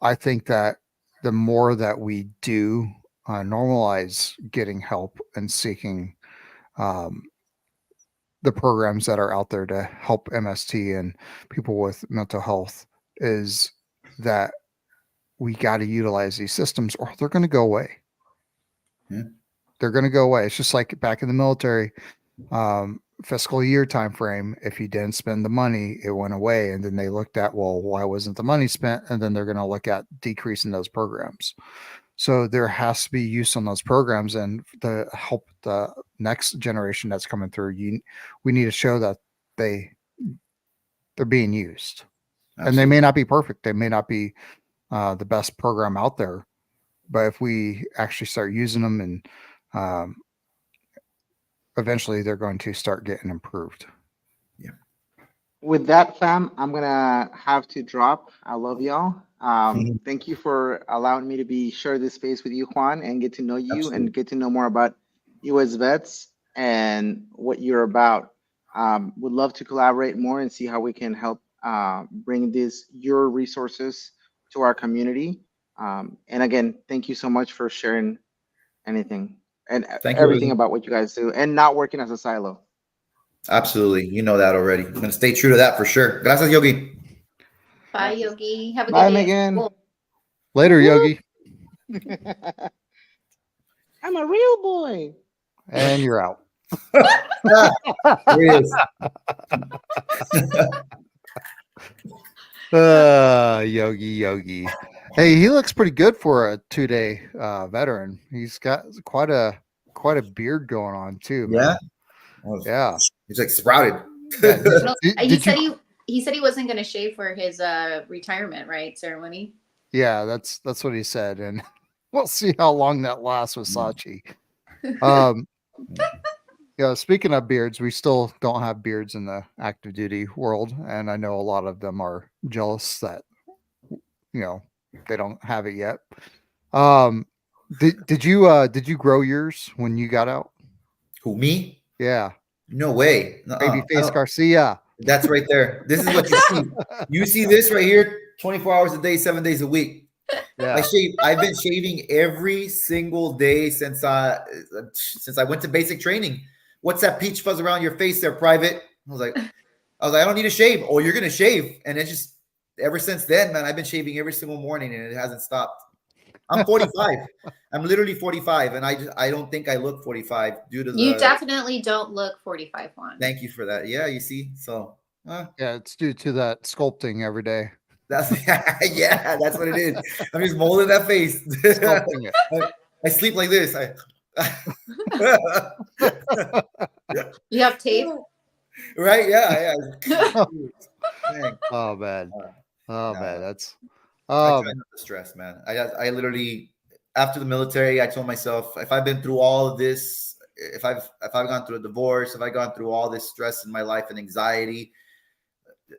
I think that the more that we do normalize getting help and seeking the programs that are out there to help MST and people with mental health, is that we got to utilize these systems or they're going to go away. Yeah. They're going to go away. It's just like back in the military, fiscal year time frame. If you didn't spend the money, it went away. And then they looked at, well, why wasn't the money spent? And then they're going to look at decreasing those programs. So there has to be use on those programs, and to help the next generation that's coming through. We need to show that they're being used. Absolutely. And they may not be perfect. They may not be the best program out there, but if we actually start using them, and eventually they're going to start getting improved. With that, fam, I'm gonna have to drop. I love y'all. Thank you for allowing me to share this space with you, Juan, and get to know you. Absolutely. And get to know more about US Vets and what you're about. Would love to collaborate more and see how we can help bring your resources to our community. And again, thank you so much for sharing anything and Thank you, everything Yogi. about what you guys do and not working as a silo. Absolutely. You know that already. I'm going to stay true to that for sure. Gracias, Yogi. Bye, Yogi. Have a good Bye, day. Megan. Cool. Later, Woo! Yogi. I'm a real boy. And you're out. There it is. Yogi. Hey, he looks pretty good for a 2-day veteran. He's got quite a beard going on too, man. Yeah. He's like sprouted. Yeah, He said he wasn't going to shave for his retirement, right, ceremony. Yeah, that's what he said, and we'll see how long that lasts with Sachi. Speaking of beards, we still don't have beards in the active duty world, and I know a lot of them are jealous that they don't have it yet. Did you grow yours when you got out? Who, me? Yeah. No way. Babyface Garcia. That's right there. This is what you see. You see this right here, 24 hours a day, 7 days a week. Yeah. I've been shaving every single day since I went to basic training. What's that peach fuzz around your face there, Private? I was like, I don't need to shave. Oh, you're gonna shave. And it's just ever since then, man, I've been shaving every single morning and it hasn't stopped. I'm 45. I'm literally 45, and I don't think I look 45 due to You definitely don't look 45, Juan. Thank you for that. Yeah, you see, so yeah, it's due to that sculpting every day. That's that's what it is. I'm just molding that face. Sculpting it. I sleep like this. You have tape, right? Yeah. Oh man. Man, that's. I try not to stress, man. I literally after the military, I told myself, if I've been through all of this, if I've gone through a divorce, if I've gone through all this stress in my life and anxiety,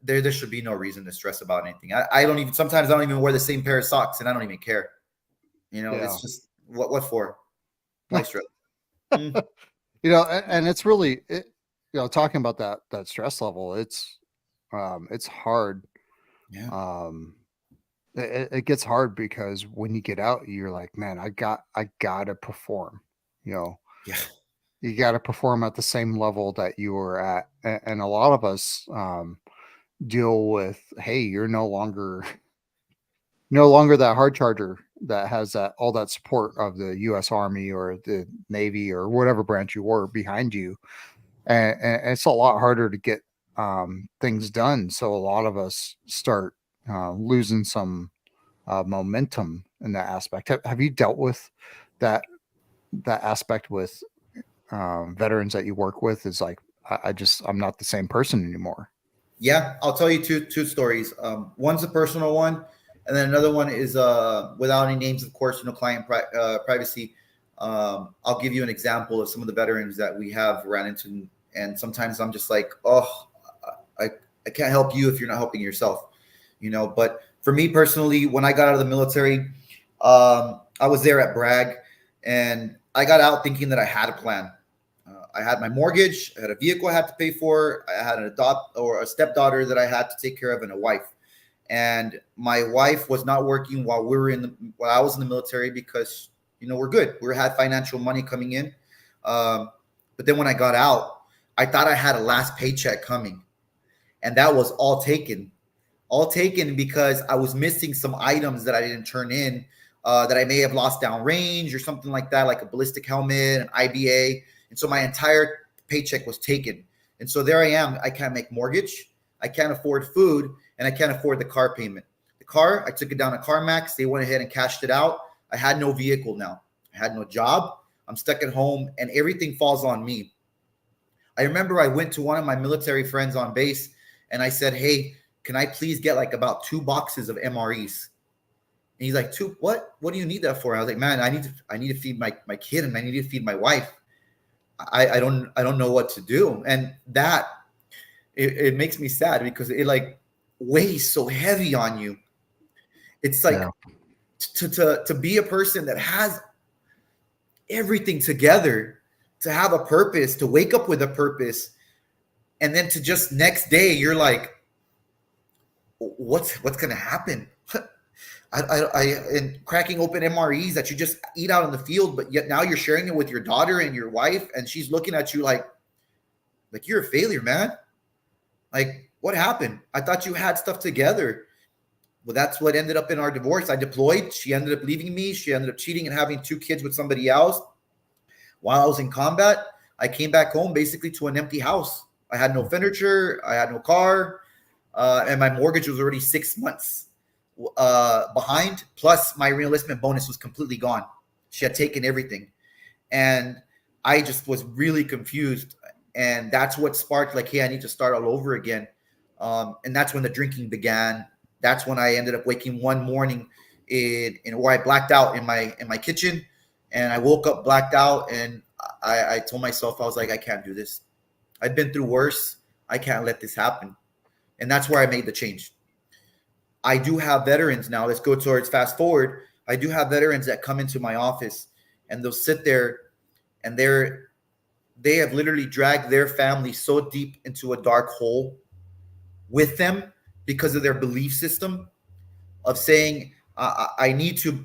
there should be no reason to stress about anything. I don't even, sometimes I don't even wear the same pair of socks, and I don't even care. Yeah. It's just what for? Why stress? Mm, And it's really talking about that stress level. It's hard. yeah. Um, it gets hard because when you get out, you're like, man, I gotta perform. You know, Yeah. you got to perform at the same level that you were at, and a lot of us deal with, hey, you're no longer that hard charger that has that all that support of the U.S. Army or the Navy or whatever branch you were behind you, and it's a lot harder to get things done. So a lot of us start losing some momentum in that aspect. Have you dealt with that aspect with veterans that you work with? Is like, I'm not the same person anymore. Yeah, I'll tell you two stories. One's a personal one, and then another one is without any names, of course, client privacy. I'll give you an example of some of the veterans that we have ran into, and sometimes I'm just like, oh, I I can't help you if you're not helping yourself, But for me personally, when I got out of the military, I was there at Bragg, and I got out thinking that I had a plan. I had my mortgage, I had a vehicle I had to pay for, I had a stepdaughter that I had to take care of, and a wife. And my wife was not working while I was in the military because we're good. We had financial money coming in, but then when I got out, I thought I had a last paycheck coming, and that was all taken because I was missing some items that I didn't turn in, that I may have lost downrange or something like that, like a ballistic helmet, an IBA. And so my entire paycheck was taken. And so there I am. I can't make mortgage. I can't afford food, and I can't afford the car payment. The car, I took it down to CarMax. They went ahead and cashed it out. I had no vehicle now. I had no job. I'm stuck at home, and everything falls on me. I remember I went to one of my military friends on base, and I said, hey, can I please get like about 2 boxes of MREs? And he's like, 2, what? What do you need that for? I was like, man, I need to feed my kid, and I need to feed my wife. I don't know what to do. And that it makes me sad because it like weighs so heavy on you. It's like to be a person that has everything together, to have a purpose, to wake up with a purpose, and then to just next day you're like, what's gonna happen? And cracking open MREs that you just eat out in the field, but yet now you're sharing it with your daughter and your wife, and she's looking at you like you're a failure, man. Like, what happened? I thought you had stuff together. Well, that's what ended up in our divorce. I deployed. She ended up leaving me. She ended up cheating and having 2 kids with somebody else. While I was in combat, I came back home basically to an empty house. I had no furniture. I had no car. And my mortgage was already 6 months behind. Plus, my reenlistment bonus was completely gone. She had taken everything. And I just was really confused. And that's what sparked like, hey, I need to start all over again. And that's when the drinking began. That's when I ended up waking one morning in where I blacked out in my kitchen. And I woke up blacked out, and I told myself, I was like, I can't do this. I've been through worse. I can't let this happen. And that's where I made the change. I do have veterans now. Let's go towards fast forward. I do have veterans that come into my office, and they'll sit there, and they have literally dragged their family so deep into a dark hole with them because of their belief system of saying, I need to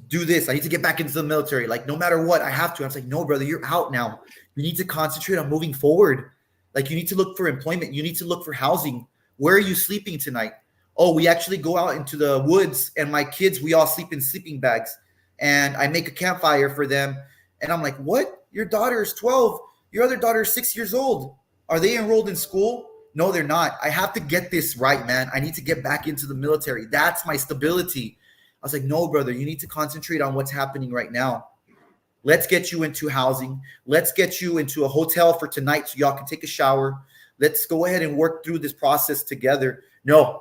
do this. I need to get back into the military. Like, no matter what, I have to. I was like, no, brother, you're out now. You need to concentrate on moving forward. Like, you need to look for employment. You need to look for housing. Where are you sleeping tonight? Oh, we actually go out into the woods, and my kids, we all sleep in sleeping bags, and I make a campfire for them. And I'm like, what? Your daughter is 12. Your other daughter is 6 years old. Are they enrolled in school? No, they're not. I have to get this right, man. I need to get back into the military. That's my stability. I was like, no, brother, you need to concentrate on what's happening right now. Let's get you into housing. Let's get you into a hotel for tonight so y'all can take a shower. Let's go ahead and work through this process together. No.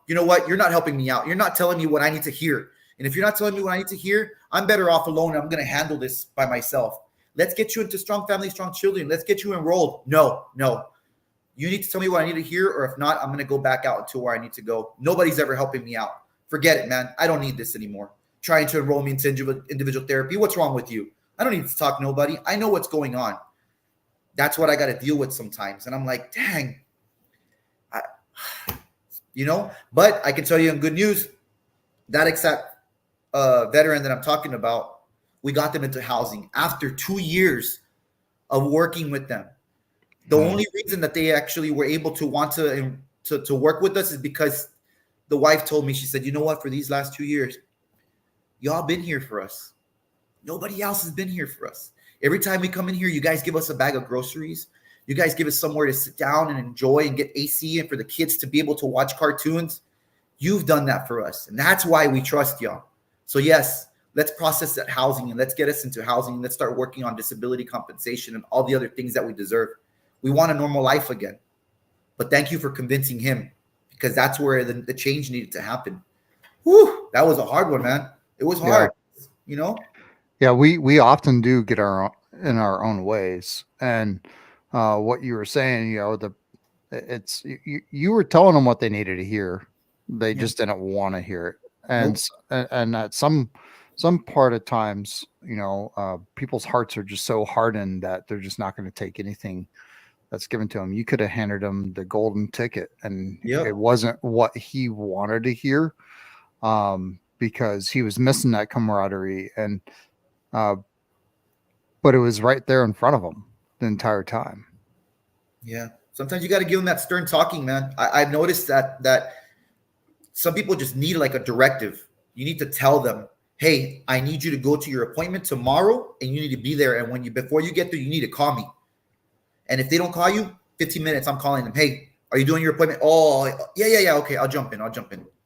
You know what? You're not helping me out. You're not telling me what I need to hear And if you're not telling me what I need to hear, I'm better off alone. I'm going to handle this by myself. Let's get you into Strong Family, Strong Children. Let's get you enrolled. No. You need to tell me what I need to hear, or if not, I'm going to go back out to where I need to go. Nobody's ever helping me out. Forget it, man. I don't need this anymore. Trying to enroll me into individual therapy. What's wrong with you? I don't need to talk to nobody. I know what's going on. That's what I got to deal with sometimes. And I'm like, dang. But I can tell you in good news, that exact veteran that I'm talking about, we got them into housing after 2 years of working with them. The only reason that they actually were able to want to work with us is because the wife told me, she said, you know what, for these last 2 years, y'all been here for us. Nobody else has been here for us. Every time we come in here, you guys give us a bag of groceries. You guys give us somewhere to sit down and enjoy and get AC and for the kids to be able to watch cartoons. You've done that for us. And that's why we trust y'all. So yes, let's process that housing and let's get us into housing. And let's start working on disability compensation and all the other things that we deserve. We want a normal life again. But thank you for convincing him, because that's where the change needed to happen. Whew, that was a hard one, man. It was hard, Yeah, we often do get in our own ways. And what you were saying, you were telling them what they needed to hear. They just didn't want to hear it. And and at some part of times, people's hearts are just so hardened that they're just not going to take anything that's given to him. You could have handed him the golden ticket, and it wasn't what he wanted to hear, because he was missing that camaraderie, and but it was right there in front of him the entire time. Yeah, sometimes you got to give him that stern talking, man. I've noticed that some people just need like a directive. You need to tell them, hey, I need you to go to your appointment tomorrow, and you need to be there. And before you get there, you need to call me. And if they don't call you, 15 minutes, I'm calling them. Hey, are you doing your appointment? Oh, yeah. Okay, I'll jump in.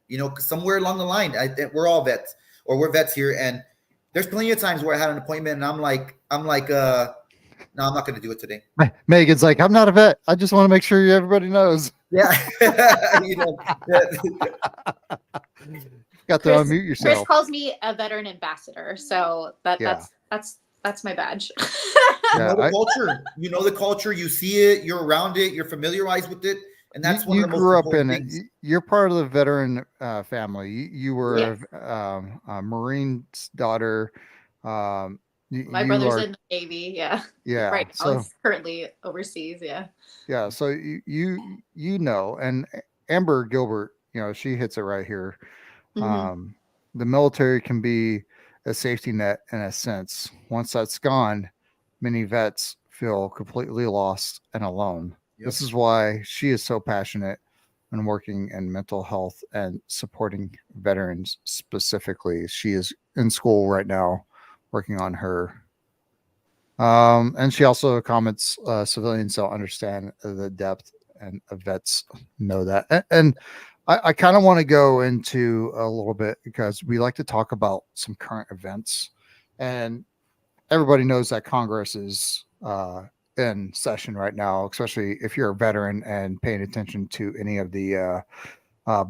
Because somewhere along the line, we're all vets, or we're vets here. And there's plenty of times where I had an appointment and I'm like, no, I'm not going to do it today. Megan's like, I'm not a vet. I just want to make sure everybody knows. Yeah. Got to unmute yourself. Chris calls me a veteran ambassador. So that's my badge. Culture. You know the culture. You see it. You're around it. You're familiarized with it, and that's one of the most grew up in things. it. You're part of the veteran family. You were a Marine's daughter. My brother's in the Navy. Yeah. Right now, he's currently overseas. Yeah. So and Amber Gilbert, she hits it right here. Mm-hmm. The military can be a safety net in a sense. Once that's gone, many vets feel completely lost and alone. This is why she is so passionate in working in mental health and supporting veterans specifically. She is in school right now working on her. And she also comments, civilians don't understand the depth, and vets know that. And I kind of want to go into a little bit, because we like to talk about some current events, and everybody knows that Congress is in session right now, especially if you're a veteran and paying attention to any of the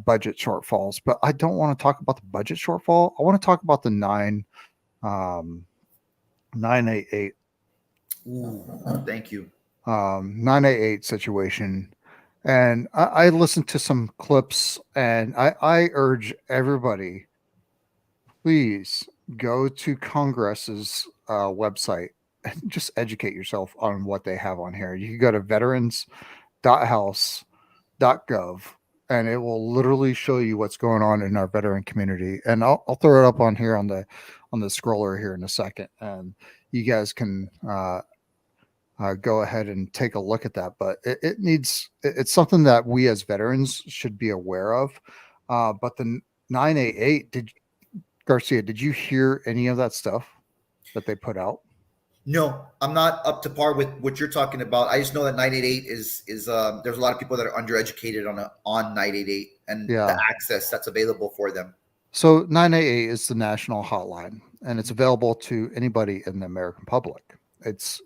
budget shortfalls. But I don't want to talk about the budget shortfall. I want to talk about the 988. Ooh, thank you. 988 situation. And I listened to some clips, and I urge everybody, please go to Congress's website and just educate yourself on what they have on here. You can go to veterans.house.gov, and it will literally show you what's going on in our veteran community. And I'll throw it up on here on the scroller here in a second, and you guys can go ahead and take a look at that. But it's something that we as veterans should be aware of. But the 988, Garcia, did you hear any of that stuff that they put out? No, I'm not up to par with what you're talking about. I just know that 988 is there's a lot of people that are undereducated on 988 and the access that's available for them. So 988 is the national hotline, and it's available to anybody in the American public. It's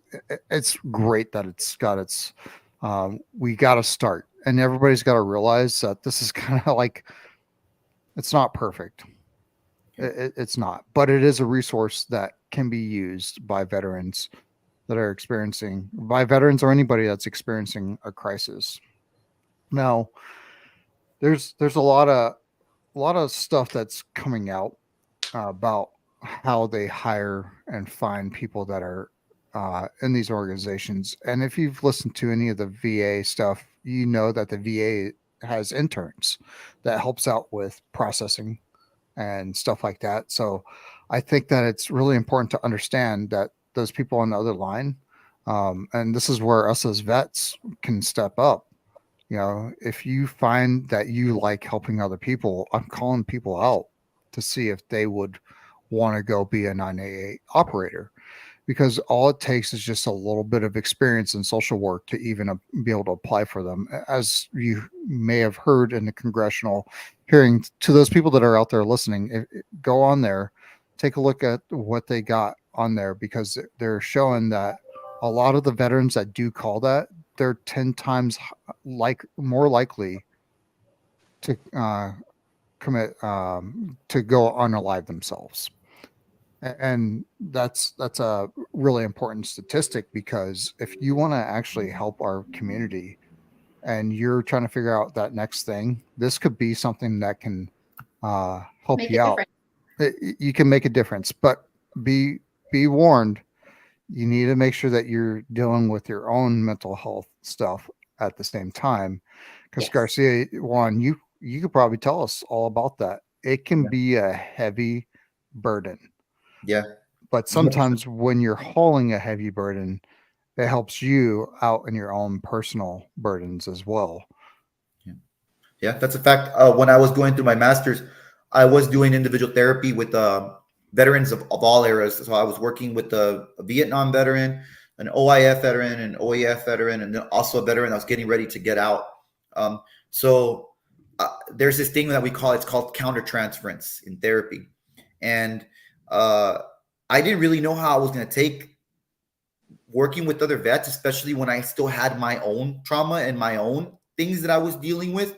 great that it's got its. We got to start, and everybody's got to realize that this is kind of like, it's not perfect. It's not, but it is a resource that can be used by veterans that are experiencing, by veterans or anybody that's experiencing a crisis. Now, there's a lot of stuff that's coming out about how they hire and find people that are in these organizations. And if you've listened to any of the VA stuff, you know that the VA has interns that helps out with processing and stuff like that. So I think that it's really important to understand that those people on the other line, and this is where us as vets can step up. If you find that you like helping other people, I'm calling people out to see if they would want to go be a 988 operator, because all it takes is just a little bit of experience in social work to even be able to apply for them. As you may have heard in the congressional hearing, to those people that are out there listening, go on there, take a look at what they got on there, because they're showing that a lot of the veterans that do call that, they're 10 times more likely to commit to go unalive themselves. And that's a really important statistic, because if you want to actually help our community and you're trying to figure out that next thing, this could be something that can help Make you a out. You can make a difference, but be warned. You need to make sure that you're dealing with your own mental health stuff at the same time, because Yes. Garcia, Juan, you could probably tell us all about that. It can be a heavy burden. Yeah. But sometimes when you're hauling a heavy burden, it helps you out in your own personal burdens as well. Yeah, that's a fact. When I was going through my master's, I was doing individual therapy with veterans of all eras. So I was working with a Vietnam veteran, an OIF veteran, an OEF veteran, and then also a veteran that was getting ready to get out. So there's this thing that it's called countertransference in therapy. And I didn't really know how I was going to take working with other vets, especially when I still had my own trauma and my own things that I was dealing with.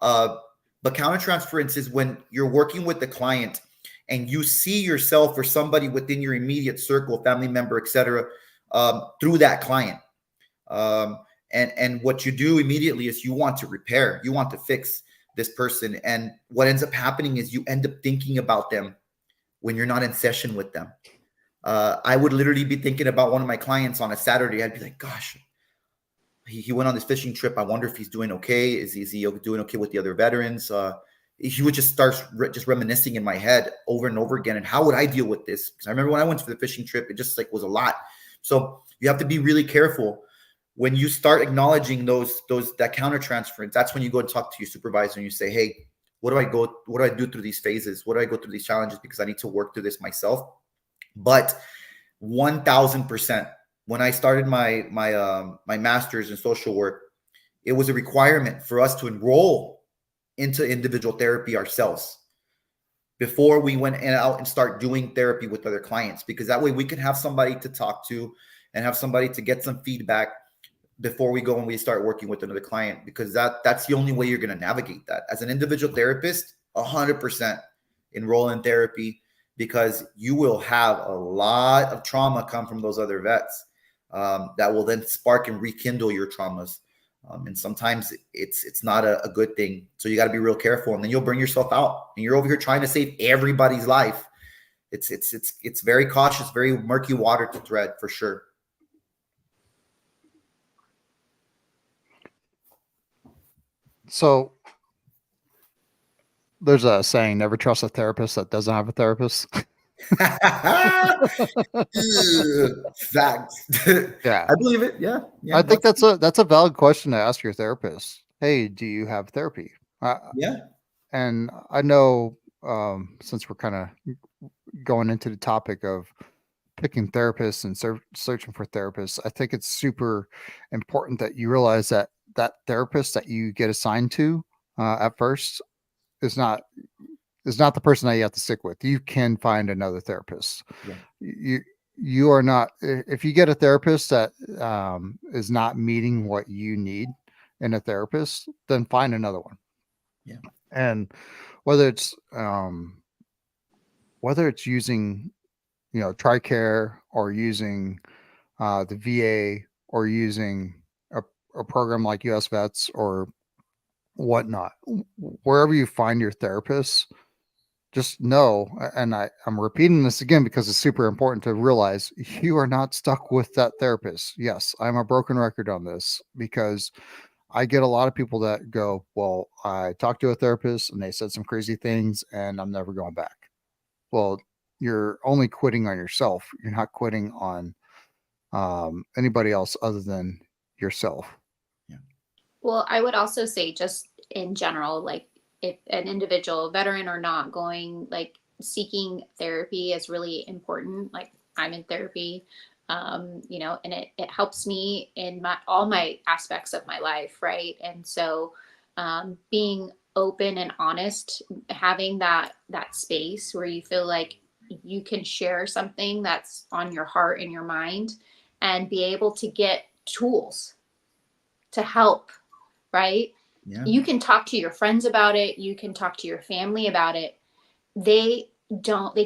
But countertransference is when you're working with the client and you see yourself or somebody within your immediate circle, family member, etc., through that client. And what you do immediately is you want to repair, you want to fix this person. And what ends up happening is you end up thinking about them when you're not in session with them. I would literally be thinking about one of my clients on a Saturday. I'd be like, gosh, he went on this fishing trip. I wonder if he's doing okay. Is he doing okay with the other veterans? He would just start just reminiscing in my head over and over again. And how would I deal with this? Because I remember when I went for the fishing trip, it just was a lot. So you have to be really careful when you start acknowledging that countertransference. That's when you go and talk to your supervisor and you say, hey, what do I do through these phases? What do I go through these challenges? Because I need to work through this myself. But 1000%, when I started my master's in social work, it was a requirement for us to enroll into individual therapy ourselves before we went out and start doing therapy with other clients, because that way we can have somebody to talk to and have somebody to get some feedback before we go and we start working with another client, because that's the only way you're going to navigate that. As an individual therapist, 100% enroll in therapy, because you will have a lot of trauma come from those other vets that will then spark and rekindle your traumas. And sometimes it's not a good thing. So you got to be real careful, and then you'll bring yourself out and you're over here trying to save everybody's life. It's very cautious, very murky water to tread for sure. So there's a saying, never trust a therapist that doesn't have a therapist. Facts. Yeah. I believe it. Yeah. I think that's a valid question to ask your therapist. Hey, do you have therapy? Yeah. And I know, since we're kind of going into the topic of picking therapists and searching for therapists, I think it's super important that you realize that therapist that you get assigned to at first is not the person that you have to stick with. You can find another therapist. Yeah. You are not, if you get a therapist that is not meeting what you need in a therapist, then find another one. Yeah. And whether it's whether it's using, TRICARE or using the VA or using a program like US Vets or whatnot, wherever you find your therapist, just know, and I'm repeating this again because it's super important to realize you are not stuck with that therapist. Yes, I'm a broken record on this because I get a lot of people that go, well, I talked to a therapist and they said some crazy things and I'm never going back. Well, you're only quitting on yourself. You're not quitting on anybody else other than yourself. Yeah. Well, I would also say, just in general, like if an individual, veteran or not, going like seeking therapy is really important. Like I'm in therapy, and it helps me in all my aspects of my life, right? And so, being open and honest, having that space where you feel like you can share something that's on your heart and your mind, and be able to get tools to help, right? Yeah. You can talk to your friends about it, you can talk to your family about it. They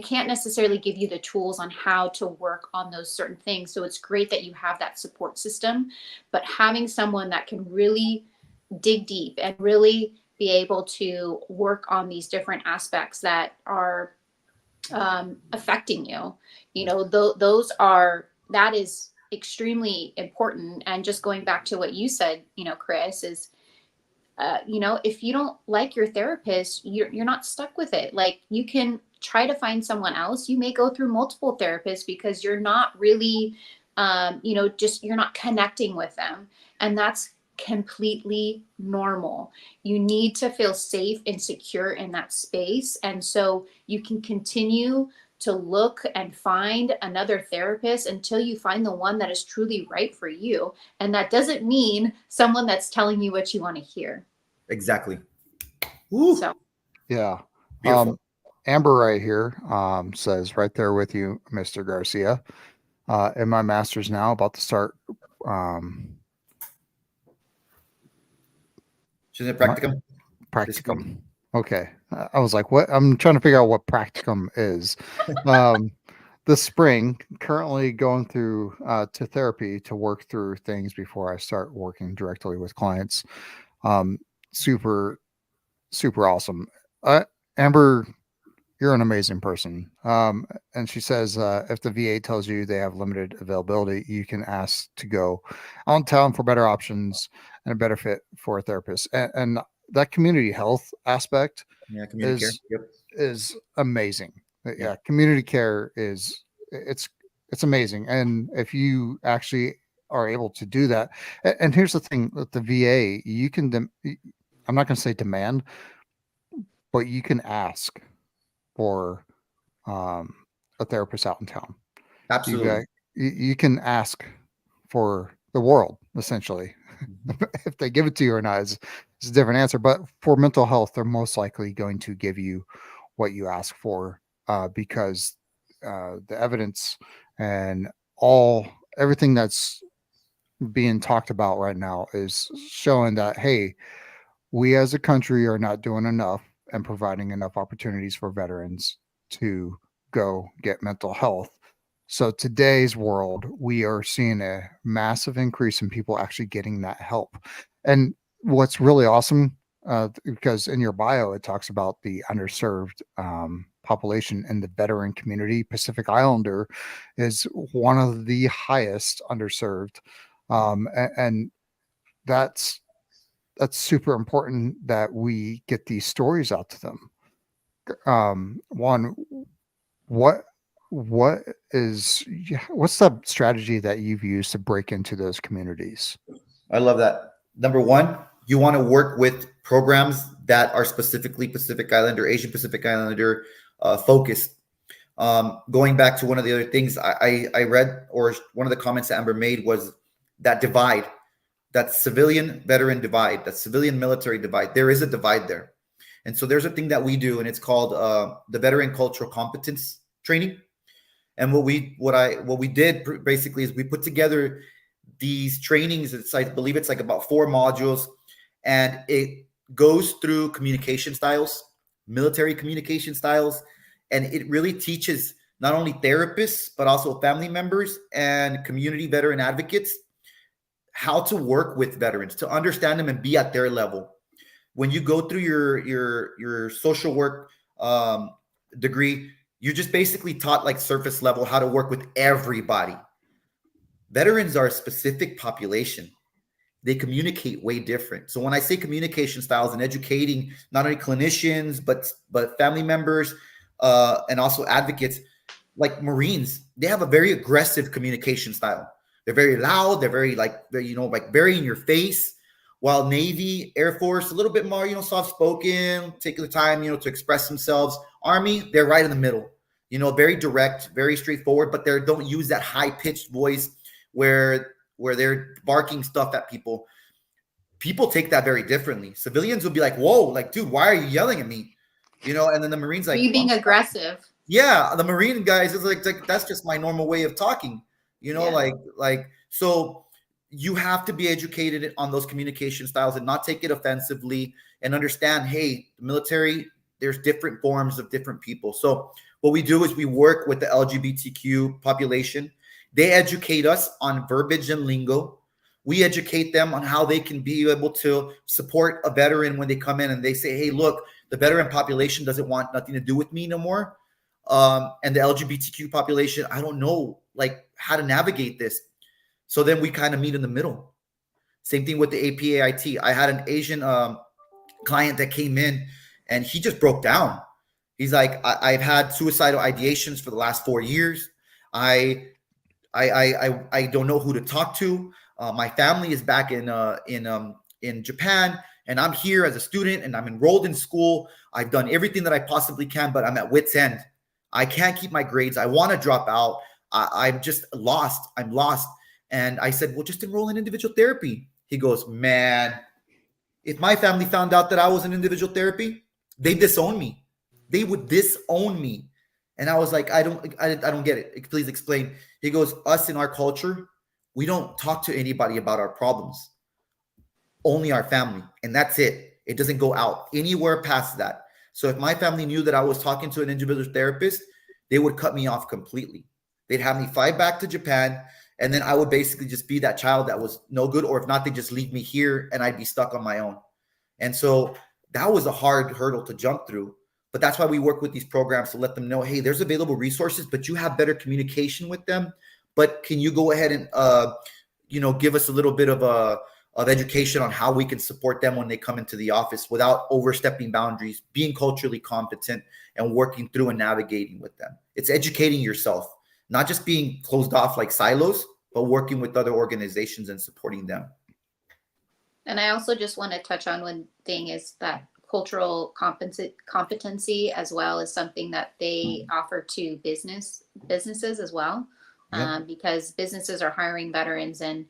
can't necessarily give you the tools on how to work on those certain things. So it's great that you have that support system, but having someone that can really dig deep and really be able to work on these different aspects that are affecting you, that is extremely important. And just going back to what you said, Chris, is if you don't like your therapist, you're not stuck with it. Like, you can try to find someone else. You may go through multiple therapists because you're not really, just you're not connecting with them. And that's completely normal. You need to feel safe and secure in that space. And so you can continue to look and find another therapist until you find the one that is truly right for you. And that doesn't mean someone that's telling you what you want to hear. Exactly. Woo. So, Yeah. Beautiful. Amber right here says, right there with you, Mr. Garcia. In my master's now, about to start. She's in practicum. Practicum. Okay. I was like, what? I'm trying to figure out what practicum is. This spring, currently going through to therapy to work through things before I start working directly with clients. Super, super awesome. Amber, you're an amazing person. And she says, if the VA tells you they have limited availability, you can ask to go out in town for better options and a better fit for a therapist. And that community health aspect Yeah, community care. Yep. is amazing. Yeah. Yeah, community care it's amazing. And if you actually are able to do that, and here's the thing with the VA, you can, I'm not going to say demand, but you can ask for a therapist out in town. Absolutely. You can ask for the world, essentially. Mm-hmm. If they give it to you or not is a different answer. But for mental health, they're most likely going to give you what you ask for because the evidence and everything that's being talked about right now is showing that, hey, we as a country are not doing enough and providing enough opportunities for veterans to go get mental health. So today's world, we are seeing a massive increase in people actually getting that help. And what's really awesome, because in your bio, it talks about the underserved population in the veteran community. Pacific Islander is one of the highest underserved. And that's super important that we get these stories out to them. One, what's the strategy that you've used to break into those communities? I love that. Number one, you want to work with programs that are specifically Pacific Islander, Asian Pacific Islander focused. Going back to one of the other things I read, or one of the comments that Amber made, was that divide, that civilian veteran divide, that civilian military divide. There is a divide there. And so there's a thing that we do, and it's called the Veteran Cultural Competence Training. And what we did basically is we put together these trainings. I believe it's like about 4 modules, and it goes through communication styles, military communication styles. And it really teaches not only therapists, but also family members and community veteran advocates how to work with veterans, to understand them and be at their level. When you go through your social work degree, you're just basically taught like surface level how to work with everybody. Veterans are a specific population. They communicate way different. So when I say communication styles and educating not only clinicians but family members and also advocates, like Marines, they have a very aggressive communication style. They're very loud. They're very like very in your face. While Navy, Air Force, a little bit more soft spoken, taking the time to express themselves. Army, they're right in the middle. Very direct, very straightforward, but they don't use that high pitched voice where they're barking stuff at people. People take that very differently. Civilians will be like, "Whoa, like, dude, why are you yelling at me?" And then the Marines like, are you being aggressive? Yeah, the Marine guys is like that's just my normal way of talking. Like so you have to be educated on those communication styles and not take it offensively and understand, hey, the military, there's different forms of different people. So what we do is we work with the LGBTQ population. They educate us on verbiage and lingo. We educate them on how they can be able to support a veteran when they come in and they say, hey, look, the veteran population doesn't want nothing to do with me no more. And the LGBTQ population, I don't know like how to navigate this. So then we kind of meet in the middle. Same thing with the APAIT. I had an Asian client that came in and he just broke down. He's like, I've had suicidal ideations for the last 4 years. I don't know who to talk to. My family is back in Japan, and I'm here as a student, and I'm enrolled in school. I've done everything that I possibly can, but I'm at wit's end. I can't keep my grades. I want to drop out. I'm just lost. I'm lost. And I said, well, just enroll in individual therapy. He goes, man, if my family found out that I was in individual therapy, they disown me. They would disown me. And I was like, I don't get it. Please explain. He goes, us in our culture, we don't talk to anybody about our problems. Only our family. And that's it. It doesn't go out anywhere past that. So if my family knew that I was talking to an individual therapist, they would cut me off completely. They'd have me fly back to Japan. And then I would basically just be that child that was no good. Or if not, they just leave me here and I'd be stuck on my own. And so that was a hard hurdle to jump through. But that's why we work with these programs to let them know, hey, there's available resources, but you have better communication with them. But can you go ahead and, give us a little bit of education on how we can support them when they come into the office without overstepping boundaries, being culturally competent, and working through and navigating with them. It's educating yourself, not just being closed off like silos, but working with other organizations and supporting them. And I also just want to touch on one thing is that cultural competency as well is something that they offer to businesses as well, because businesses are hiring veterans and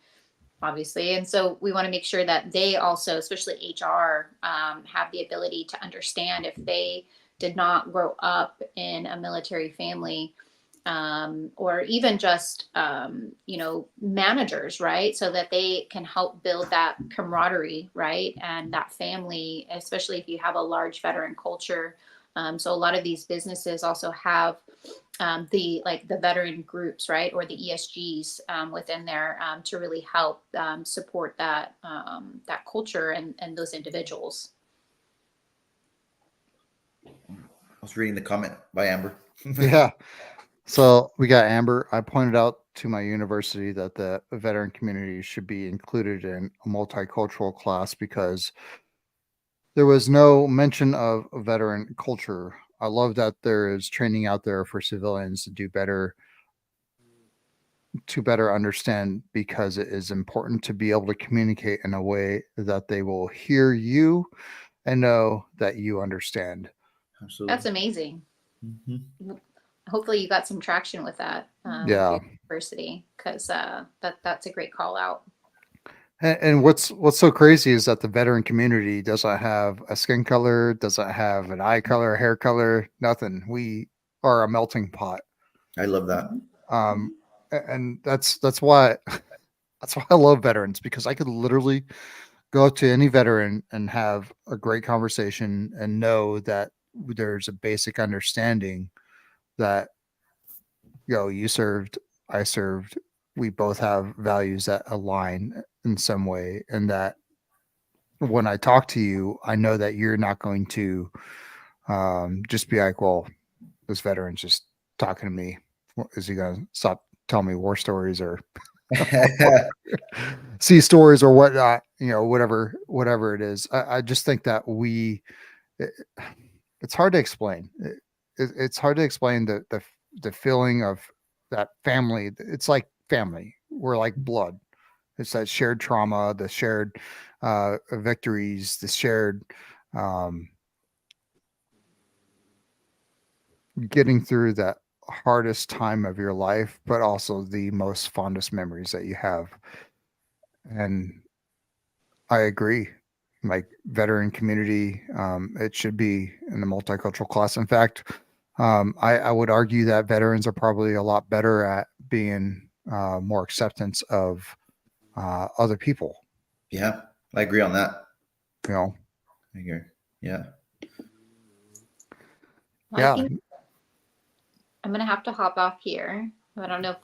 obviously, and so we want to make sure that they also, especially HR, have the ability to understand if they did not grow up in a military family, or even just managers, right? So that they can help build that camaraderie, right? And that family, especially if you have a large veteran culture. So a lot of these businesses also have the veteran groups, right? Or the ESGs within there to really help support that culture and those individuals. I was reading the comment by Amber. Yeah. So we got Amber. I pointed out to my university that the veteran community should be included in a multicultural class because there was no mention of veteran culture. I love that there is training out there for civilians to do better, to better understand, because it is important to be able to communicate in a way that they will hear you and know that you understand. Absolutely. That's amazing. Mm-hmm. Hopefully you got some traction with that with your university, because that's a great call out. And what's so crazy is that the veteran community doesn't have a skin color, doesn't have an eye color, hair color, nothing. We are a melting pot. I love that. And that's why I love veterans, because I could literally go up to any veteran and have a great conversation and know that there's a basic understanding that, you served, I served, we both have values that align in some way, and that when I talk to you, I know that you're not going to just be like, well, this veteran's just talking to me. Is he going to stop telling me war stories or sea stories or whatnot? Whatever it is. I just think that it, it's hard to explain. It's hard to explain the feeling of that family. It's like family. We're like blood. It's that shared trauma, the shared victories, the shared um, getting through that hardest time of your life, but also the most fondest memories that you have. And I agree. Like veteran community, it should be in the multicultural class. In fact, I would argue that veterans are probably a lot better at being more acceptance of other people. Yeah, I agree on that. You know, I agree. Yeah. Well, I think I'm gonna have to hop off here. I don't know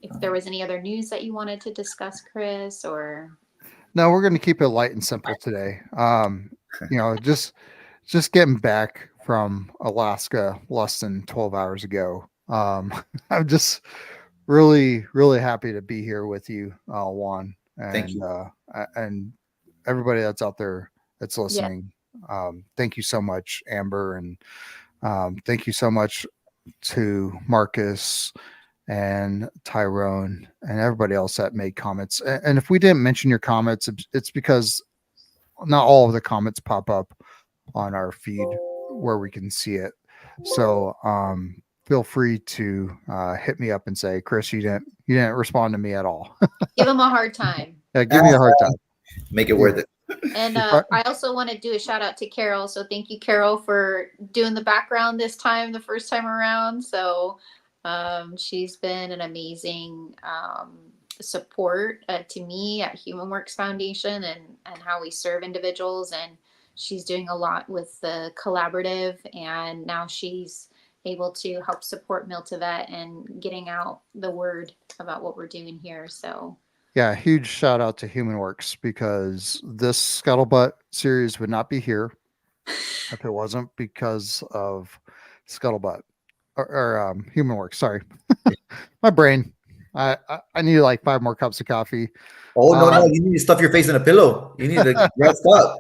if there was any other news that you wanted to discuss, Chris, or No, we're going to keep it light and simple today. Just getting back from Alaska less than 12 hours ago. I'm just really, really happy to be here with you, Juan, Thank you. and everybody that's out there that's yeah, listening. Thank you so much, Amber, and thank you so much to Marcus and Tyrone and everybody else that made comments. And if we didn't mention your comments, it's because not all of the comments pop up on our feed where we can see it. So feel free to hit me up and say, Chris, you didn't respond to me at all. give them a hard time. Yeah, give me a hard time. Make it worth it. And I also want to do a shout out to Carol. So thank you, Carol, for doing the background this time, the first time around. So she's been an amazing support to me at Human Works Foundation and how we serve individuals. And she's doing a lot with the collaborative. And now she's able to help support Mil2Vet and getting out the word about what we're doing here. So yeah, huge shout out to Human Works because this Scuttlebutt series would not be here if it wasn't because of Scuttlebutt or Human Works. Sorry, my brain. I need like 5 more cups of coffee. Oh no! You need to stuff your face in a pillow. You need to rest up.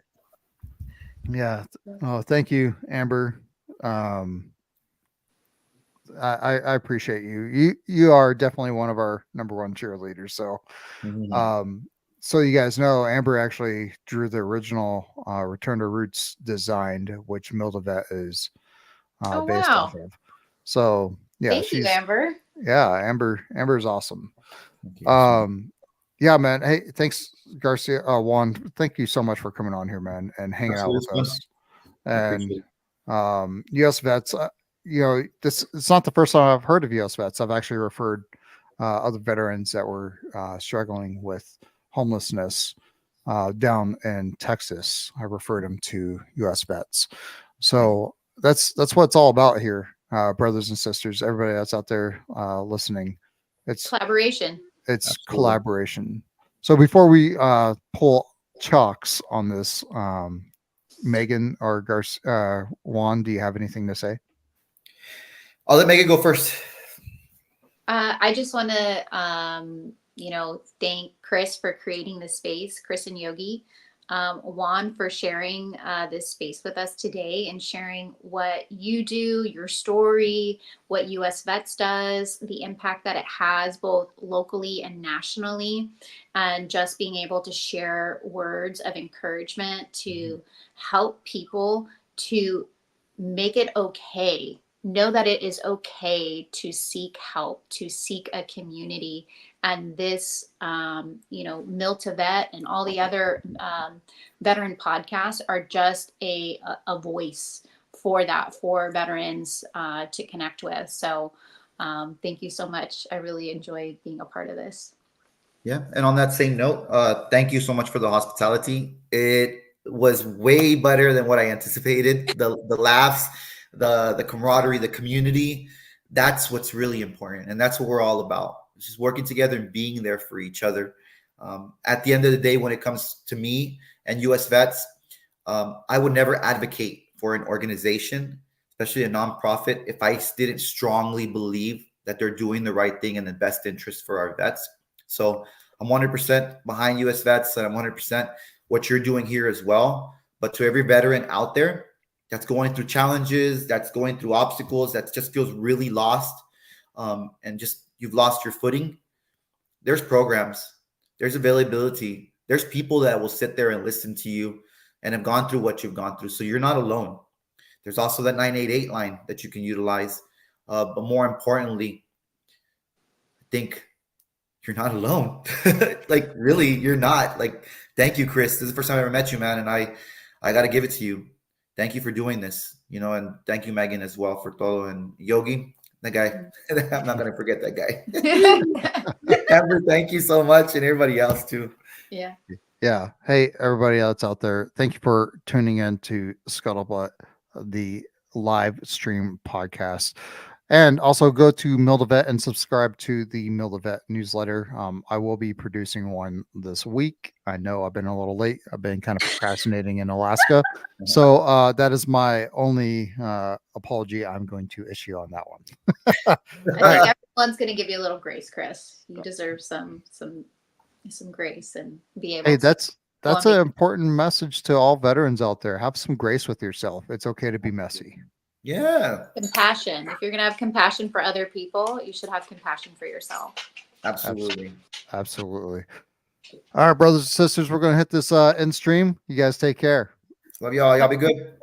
Yeah. Oh, thank you, Amber. I appreciate you. You are definitely one of our number one cheerleaders. So, so you guys know, Amber actually drew the original Return to Roots designed, which Mil2Vet is based off of. So yeah, thank you, Amber. Yeah, Amber's awesome. Yeah, man. Hey, thanks, Garcia. Juan, thank you so much for coming on here, man, and hanging out with us. And US Vets, it's not the first time I've heard of US Vets. I've actually referred other veterans that were struggling with homelessness down in Texas. I referred them to US Vets. So that's what it's all about here, brothers and sisters, everybody that's out there listening. It's collaboration. It's Absolutely. Collaboration. So before we pull chalks on this, Megan or Juan, do you have anything to say? I'll let Megan go first. I just want to, thank Chris for creating the space, Chris and Yogi. Juan for sharing this space with us today and sharing what you do, your story, what US Vets does, the impact that it has both locally and nationally, and just being able to share words of encouragement to help people to make it okay. Know that it is okay to seek help, to seek a community. And this, Mil2Vet and all the other veteran podcasts are just a voice for that, for veterans to connect with. So thank you so much. I really enjoyed being a part of this. Yeah. And on that same note, thank you so much for the hospitality. It was way better than what I anticipated. The laughs, the camaraderie, the community. That's what's really important, and that's what we're all about. It's just working together and being there for each other. At the end of the day, when it comes to me and US Vets, I would never advocate for an organization, especially a nonprofit, if I didn't strongly believe that they're doing the right thing in the best interest for our vets. So I'm 100% behind US Vets, and I'm 100% what you're doing here as well. But to every veteran out there that's going through challenges, that's going through obstacles, that just feels really lost, and just you've lost your footing, there's programs, there's availability, there's people that will sit there and listen to you and have gone through what you've gone through. So you're not alone. There's also that 988 line that you can utilize. But more importantly, I think you're not alone. Like, really, you're not. Like, thank you, Chris. This is the first time I ever met you, man. And I got to give it to you. Thank you for doing this, and thank you, Megan, as well, for todo. And Yogi, the guy, I'm not going to forget that guy. Amber, thank you so much. And everybody else too. Yeah. Yeah. Hey, everybody else out there. Thank you for tuning in to Scuttlebutt, the live stream podcast. And also go to Mil2Vet and subscribe to the Mil2Vet newsletter. I will be producing one this week. I know I've been a little late. I've been kind of procrastinating in Alaska. So that is my only apology I'm going to issue on that one. I think everyone's going to give you a little grace, Chris. You deserve some grace and be able Hey, to. that's an important message to all veterans out there. Have some grace with yourself. It's okay to be messy. Yeah. Compassion. If you're going to have compassion for other people, you should have compassion for yourself. Absolutely. Absolutely. All right, brothers and sisters, we're going to hit this end stream. You guys take care. Love y'all. Y'all be good.